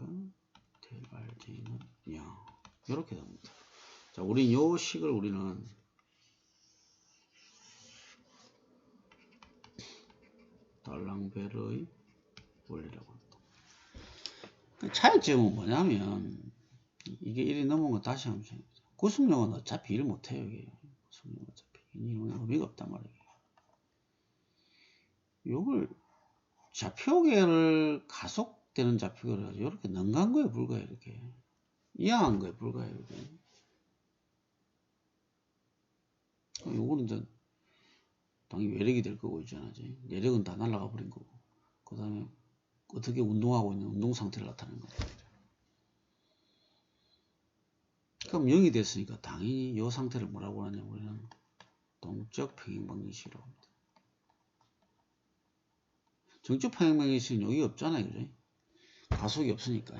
델 RJ는 0 이렇게 됩니다. 자, 우리 요 식을 우리는 달랑벨의 원리라고 합니다. 차이점은 뭐냐면 이게 1이 넘은 거 다시 하면 됩니다. 구속력은 어차피 일 못해요. 이게 구속력은 어차피 의미가 없단 말이에요. 요걸 좌표계를 가속되는 좌표계를 이렇게 넘간 거에 불과해요. 이렇게 이항한 거에 불과해요. 이렇게. 요거는 이제 당연히 외력이 될 거고 있잖아. 내력은 다 날아가 버린 거고. 그 다음에 어떻게 운동하고 있는 운동 상태를 나타내는 거죠. 그럼 0이 됐으니까 당연히 이 상태를 뭐라고 하냐면 우리는 동적 평행방정식이라고 합니다. 정적 평행방정식은 여기 없잖아요. 그죠? 가속이 없으니까.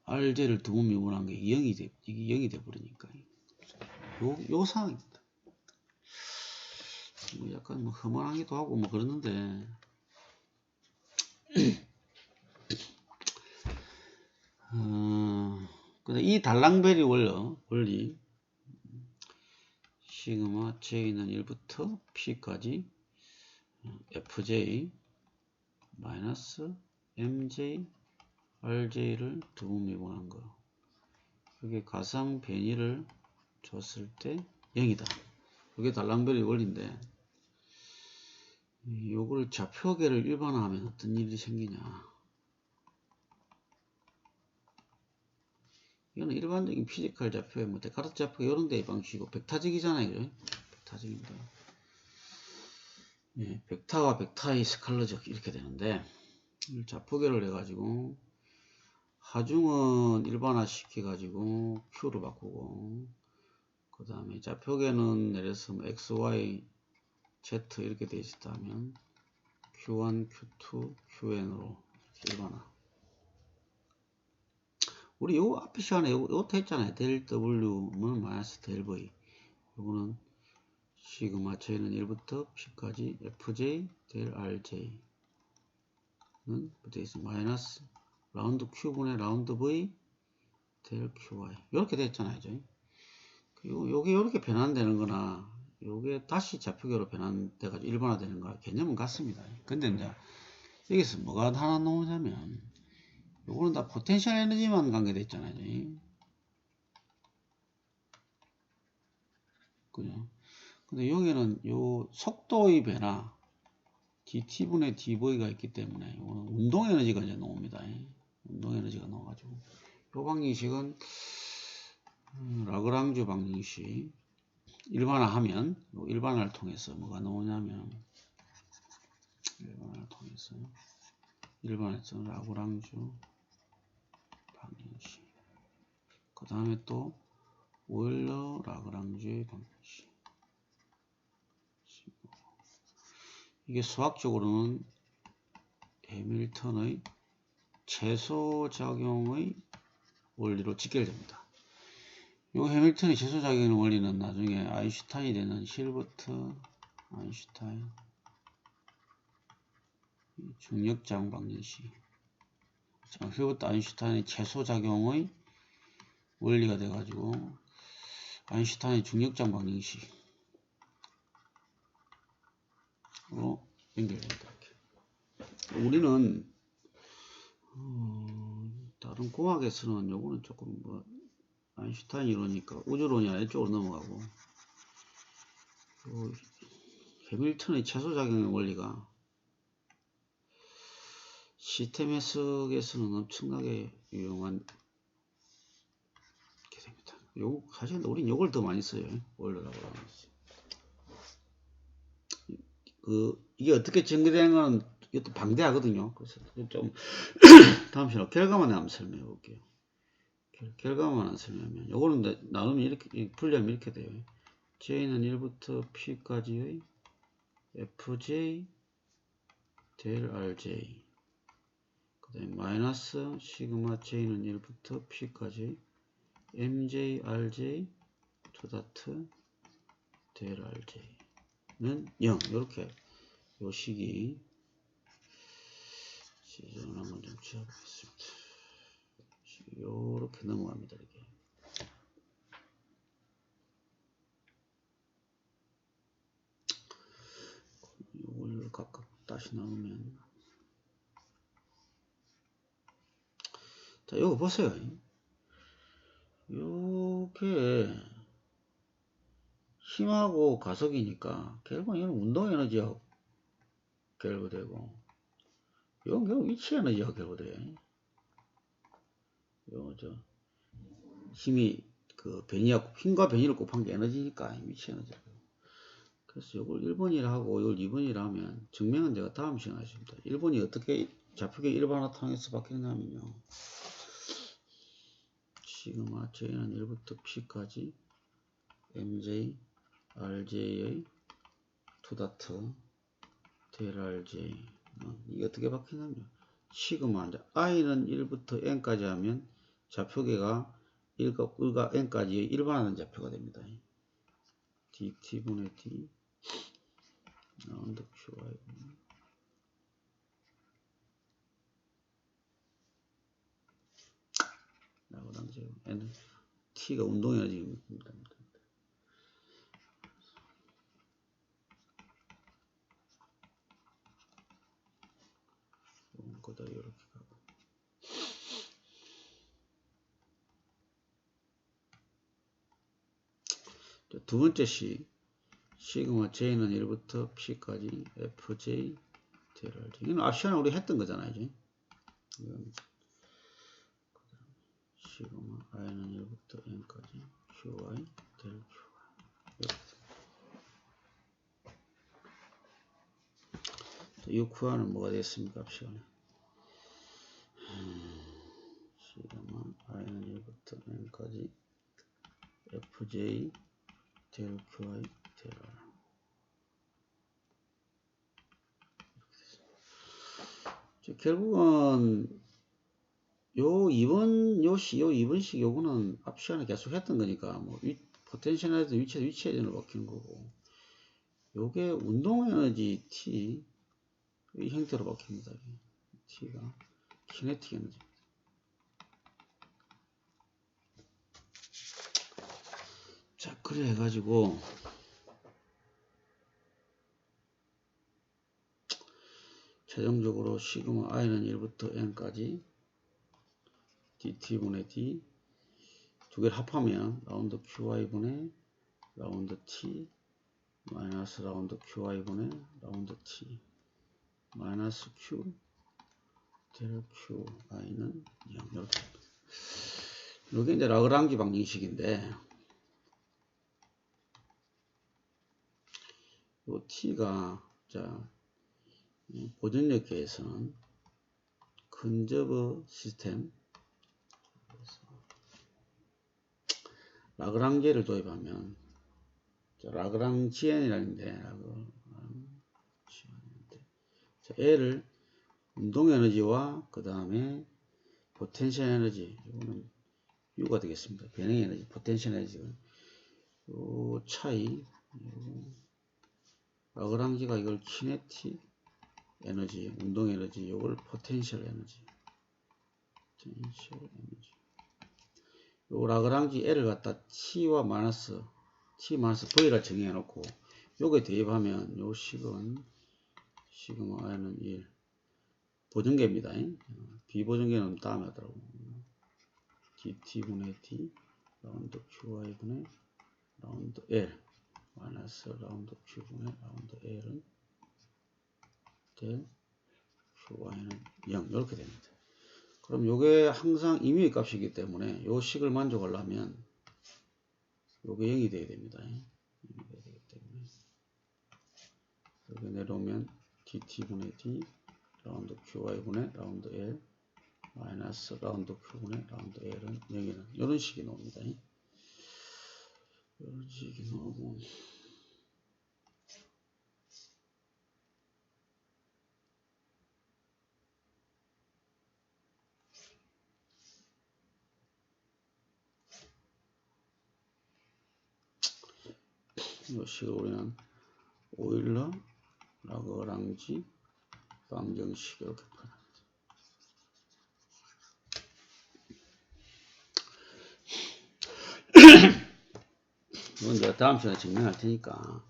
RJ를 두 번 미분한 게 0이 이게 0이 돼버리니까. 요 상황입니다. 뭐 약간 뭐 허망하기도 하고 뭐 그러는데, 근데 이 달랑베리 원리, 시그마 J는 1부터 P까지 FJ 마이너스 MJ RJ를 두 번 미분한 거. 이게 가상 변이를 줬을 때 0이다. 이게 달랑베리 원리인데, 요걸 좌표계를 일반화하면 어떤 일이 생기냐. 이거는 일반적인 피지컬 좌표에 뭐 데카르트 좌표 이런 데의 방식이고 벡타적이잖아요. 그래? 벡타적입니다. 예, 벡타와 벡타의 스칼러적 이렇게 되는데, 좌표계를 해가지고 하중은 일반화 시켜가지고 Q로 바꾸고, 그 다음에 좌표계는 내려서 X, Y, Z 이렇게 되어 있다면 Q1, Q2, QN으로 일반화. 우리 요 앞에 시간에 요거 했잖아요. 델 W는 마이너스 델 V. 요거는 시그마 J는 1부터 P까지 FJ 델 RJ는 되어 있어 마이너스 라운드 Q분의 라운드 V 델 QY 이렇게 됐잖아요. 요게 이렇게 변환되는 거나 요게 다시 좌표계로 변환돼가지고 일반화되는 거 개념은 같습니다. 근데 이제 여기서 뭐가 하나 나오냐면 요거는 다 포텐셜 에너지만 관계돼 있잖아요. 그죠? 근데 여기는 요 속도의 변화 dt분의 dv가 있기 때문에 요거는 운동 에너지가 이제 나옵니다. 운동 에너지가 나와가지고 요 방정식은 라그랑주 방정식 일반화하면 일반화를 통해서 뭐가 나오냐면 일반화해서 라그랑주 방정식 그 다음에 또 오일러 라그랑주 방정식 이게 수학적으로는 해밀턴의 최소작용의 원리로 직결됩니다. 이 해밀턴의 최소작용의 원리는 나중에 아인슈타인이 되는 힐버트 아인슈타인 중력장 방정식 힐버트 아인슈타인의 최소작용의 원리가 돼가지고 아인슈타인의 중력장 방정식으로 연결됩니다. 우리는 다른 공학에서는 요거는 조금 뭐 아인슈타인 이론이니까 우주론이 아니라 이쪽으로 넘어가고 해밀턴의 최소작용의 원리가 시스템 해석에서는 엄청나게 유용한 게 됩니다. 사실 우린 요걸 더 많이 써요. 원리라고 하면서. 이게 어떻게 전개되는 건 이것도 방대하거든요. 그래서 좀 다음 시간에 결과만 한번 설명해 볼게요. 결과만 설명하면 요거는 나누면 이렇게 분리하면 이렇게 돼요. J는 1부터 P까지의 FJ 델 RJ 그 다음에 마이너스 시그마 J는 1부터 P까지 MJ RJ 투다트 델 RJ는 0 이렇게 요 식이 시전을 한번 좀 지어보겠습니다. 식이 요렇게 넘어갑니다. 이렇게. 요걸 각각 다시 나누면, 자, 요거 보세요. 요게 힘하고 가속이니까 결국 이건 운동 에너지하고 결부되고, 이건 결국 위치 에너지하고 결부돼요. 요 힘이 힘과 변이를 곱한 게 에너지니까 위치 에너지. 그래서 이걸 1번이라 하고 이걸 2번이라 하면 증명은 제가 다음 시간에 하겠습니다. 1번이 어떻게 좌표계 일반화탕에서 바뀌었냐면요. 시그마 J는 1부터 P까지 MJ, RJ의 2다트 델 RJ. 이게 어떻게 바뀌냐면 시그마 I는 1부터 N까지 하면 좌표계가 1과 N까지의 일반화된 좌표가 됩니다. DT분의 D 라운드 QI 라그랑제 N T가 운동 에너지입니다. 거다 이렇게 가고. 두 번째 시그마 J는 1부터 P까지 FJ 델 RJ. 이건 앞 시간에 우리 했던 거잖아요. 이제. 시그마 I는 1부터 N까지 QI 델 QI. 이 구하는 뭐가 되겠습니까? 앞 시간에. 시그마 I는 1부터 N까지 FJ 델 QI 델 R. 결국은 요 2번식 요거는 앞 시간에 계속 했던 거니까 뭐 포텐셜 에너지 위치 에너지로 바뀌는 거고, 요게 운동 에너지 T 이 형태로 바뀝니다. T가 키네틱 에너지. 자, 그래 해가지고 최종적으로 시그마 I는 1부터 N까지 DT분의 D 두 개를 합하면 라운드 QI분의 라운드 T 마이너스 라운드 QI분의 라운드 T 마이너스 Q 델 QI는 0. 이렇게. 이게 이제 라그랑지 방정식인데, 요 T가, 자, 보존력계에서는 컨저브 시스템, 라그랑지를 도입하면, 라그랑지엔이라는데, 자, L을 운동 에너지와 그 다음에 포텐셜 에너지, 이거는 U가 되겠습니다. 변형 에너지, 포텐셜 에너지가 요 차이, 라그랑지가 이걸 키네틱 에너지, 운동 에너지, 이걸 포텐셜 에너지, 요 라그랑지 L을 갖다 T와 마이너스 V라 정해 놓고 요게 대입하면 요 식은 시그마 I는 1 보정계입니다. 비보정계는 다음에 하더라고. DT분의 D 라운드 QI분의 라운드 L 마이너스 라운드 Q분의 라운드 L은 델 QI는 0 이렇게 됩니다. 그럼 요게 항상 임의의 값이기 때문에 요 식을 만족하려면 요게 0이 돼야 됩니다. 0이 돼야 되기 때문에 여기 내려오면 DT분의 D 라운드 QI분의 라운드 L 마이너스 라운드 Q분의 라운드 L은 0이라는 이런 식이 나옵니다. 이런 식이 나오고, 이 식을 우리는 오일러 라그랑지 방정식 이렇게 표현합니다. 이건 내가 다음 시간에 증명할 테니까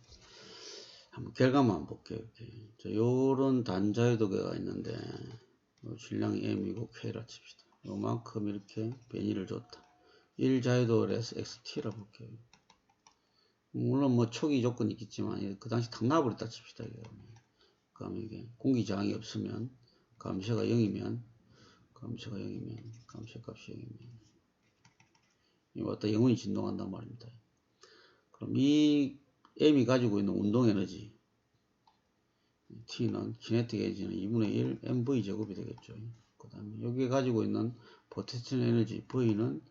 한번 결과만 한번 볼게요. 이렇게. 자, 요런 단자유도계가 있는데 질량이 m이고 k라 칩시다. 요만큼 이렇게 변이를 줬다. 1자유도에서 xt라 볼게요. 물론 뭐 초기 조건이 있겠지만 그 당시 탁 나와버렸다 칩시다. 그럼 이게 공기 저항이 없으면 감시가 0이면 감시가 0이면 감시 값이 0이면 이거 왔다 영원히 진동한단 말입니다. 그럼 이 m이 가지고 있는 운동 에너지 t는 키네틱 에너지는 2분의 1 mv 제곱이 되겠죠. 그 다음에 여기에 가지고 있는 포텐셜 에너지 v는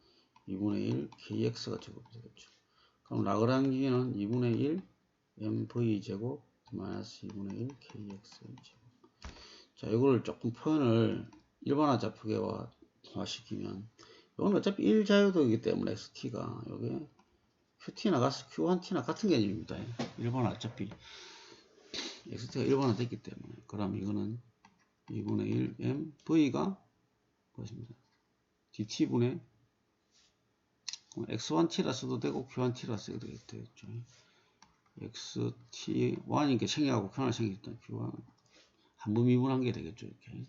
2분의 1 kx가 제곱이 되겠죠. 그럼 라그랑지는 2분의 1 mv 제곱 마이너스 2분의 1 kx 제곱. 자, 이거를 조금 표현을 일반화 좌표계화시키면 이건 어차피 1자유도이기 때문에 xt가 여기 qt나 q1t나 같은 개념입니다. 일반화 어차피 xt가 일반화 됐기 때문에 그럼 이거는 2분의 1 m v가 뭐습니다. dt분의 x1t라 써도 되고 q1t라 써도 되겠죠. xt1이니까 생략하고 q1을 생겼던 q1 한분 미분한 게 되겠죠. 이렇게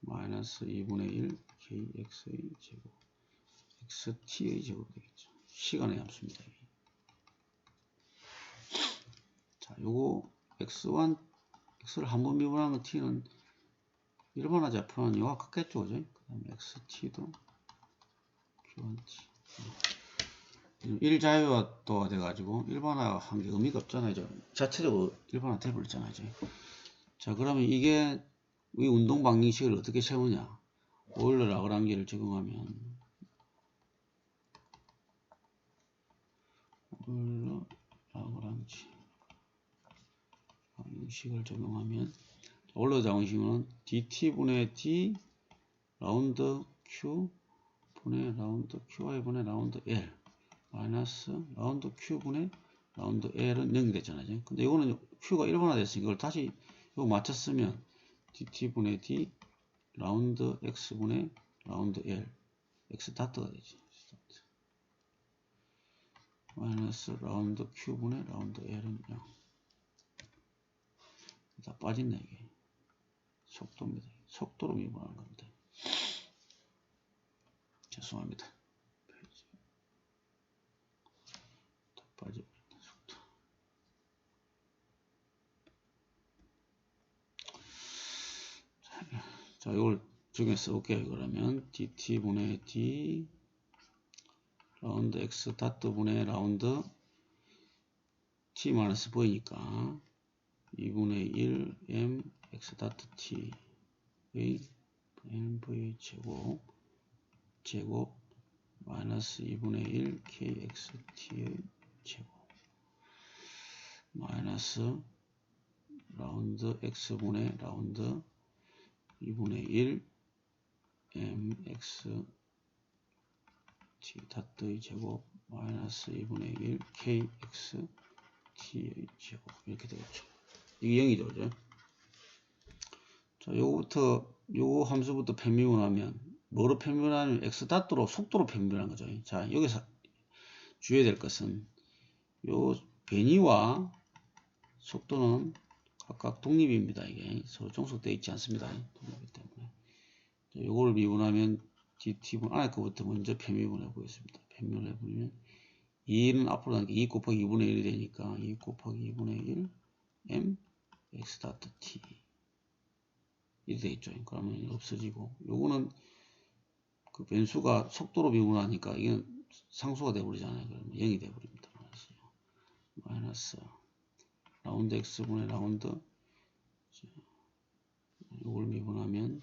마이너스 2분의 1 kx의 제곱 xt의 제곱이 되겠죠. 시간의 함수입니다. 자, 요거 x1 x를 한번 미분하면 t는 일반화 좌표는 요가 같겠죠. 그죠? 그 다음에 xt도 q1t 1자유화도가 돼가지고 일반화 한 게 의미가 없잖아요. 자체적으로 일반화 돼버렸잖아요. 자, 그러면 이게 이 운동 방정식을 어떻게 세우냐? 오일러 라그랑지를 적용하면 오일러 라그랑지 방정식을 적용하면 오일러 방정식은 dt분의 d 라운드 q 분의 라운드 qi 분의 라운드 l 마이너스 라운드 q분의 라운드 l은 0이 됐잖아요. 근데 이거는 q가 1번화 됐으니까 이걸 다시 이거 맞췄으면 dt분의 d 라운드 x분의 라운드 l x 다트가 되지. 마이너스 라운드 q분의 라운드 l은 0. 다 빠졌네 이게. 속도입니다. 속도로 미분하는 겁니다. 죄송합니다. 다 빠져버렸다. 속도. 자, 이걸 적용해서 볼게요. 그러면 dt분의 d 라운드 x 다트 분의 라운드 t 마이너스 v니까 2분의 1 m x 다트 t의 mv 제곱 마이너스 2분의 1 kxt의 제곱 마이너스 라운드 x분의 라운드 2분의 1 mx t 다트의 제곱 마이너스 2분의 1 kx t의 제곱 이렇게 되겠죠. 이게 0이죠. 그죠? 자, 요거 함수부터 편미분하면 뭐로 편미분하면 x 다트로 속도로 편미분한 거죠. 자, 여기서 주의해야 될 것은 요 변이와 속도는 각각 독립입니다. 이게 서로 종속되어 있지 않습니다. 독립이기 때문에. 자, 요거를 미분하면 dt분 안에 거부터 먼저 편미분해 보겠습니다. 편미분해 보면 2는 앞으로 가니까 2 곱하기 2분의 1이 되니까 2 곱하기 2분의 1 m x 다트 t 이렇게 되겠죠. 그러면 없어지고 요거는 그 변수가 속도로 미분하니까 이게 상수가 되어버리잖아요. 그러면 0이 되어버립니다. 마이너스 라운드 x분의 라운드 요걸 미분하면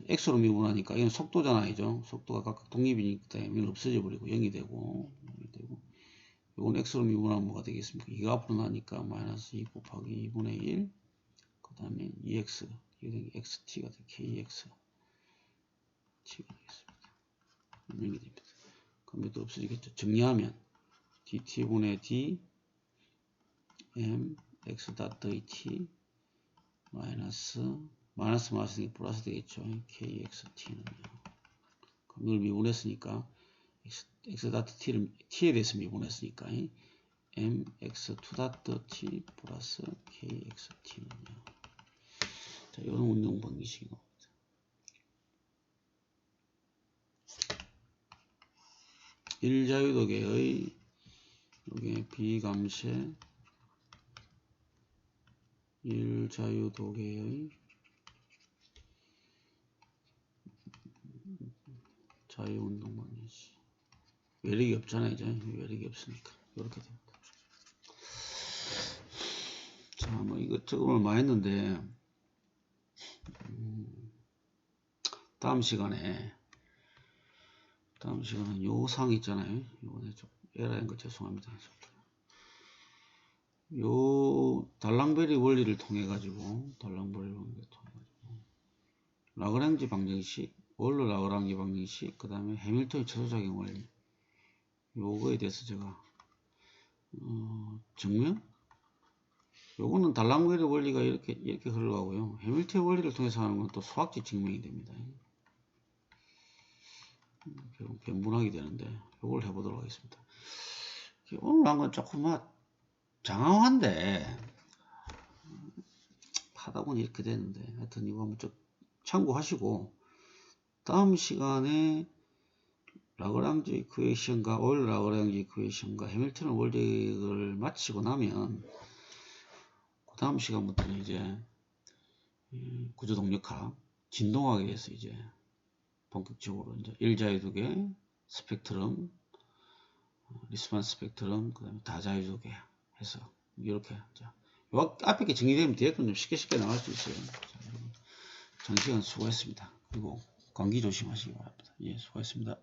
x로 미분하니까 이건 속도잖아요. 속도가 각각 독립이니까 때문에 없어져 버리고 0이 되고 이건 x로 미분하면 뭐가 되겠습니까? 2가 앞으로 나니까 마이너스 2 곱하기 2분의 1 그 다음에 2x 이게 xt가 돼 kx t가 되겠습니다. 0이 됩니다. 그럼 이것도 없어지겠죠. 정리하면 dt분의 d m x 다트의 t 마이너스 플러스 되겠죠. kxt는요. 이걸 미분했으니까 x 다트 t에 대해서 미분했으니까 mx2 플러스 kxt는요. 자, 이런 운용 방식인 겁니다. 일자유도계의 여기 비감세 일자유도계의 자유운동 방식. 외력이 없잖아요, 이제. 외력이 없으니까. 이렇게 됩니다. 자, 뭐 이것저것 많이 했는데, 다음 시간에 요 상 있잖아요. 요번에 좀 에러인 거 죄송합니다. 요 달랑베리 원리를 통해 가지고 라그랑지 방정식, 원로 라그랑지 방정식, 그 다음에 해밀턴의 최소작용 원리, 요거에 대해서 제가 증명? 요거는 달랑베리 원리가 이렇게 흘러가고요. 해밀턴 원리를 통해서 하는 건 또 수학적 증명이 됩니다. 결국 변분하게 되는데 요걸 해보도록 하겠습니다. 오늘 한 건 조금 장황한데 하다 보니 이렇게 되는데 하여튼 이거 한번 좀 참고하시고 다음 시간에 라그랑지 이퀘이션과 올 라그랑지 이퀘이션과 해밀턴 원리를 마치고 나면 그 다음 시간부터는 이제 구조동력학 진동학에 대해서 이제 본격적으로 이제 일자유도계 스펙트럼 리스만 스펙트럼 그 다음에 다자유도계 해서 이렇게 자, 요 앞에 게 정리되면 뒤에는 좀 쉽게 나갈 수 있어요. 자, 장시간 수고했습니다. 그리고 감기 조심하시기 바랍니다. 예, 수고했습니다.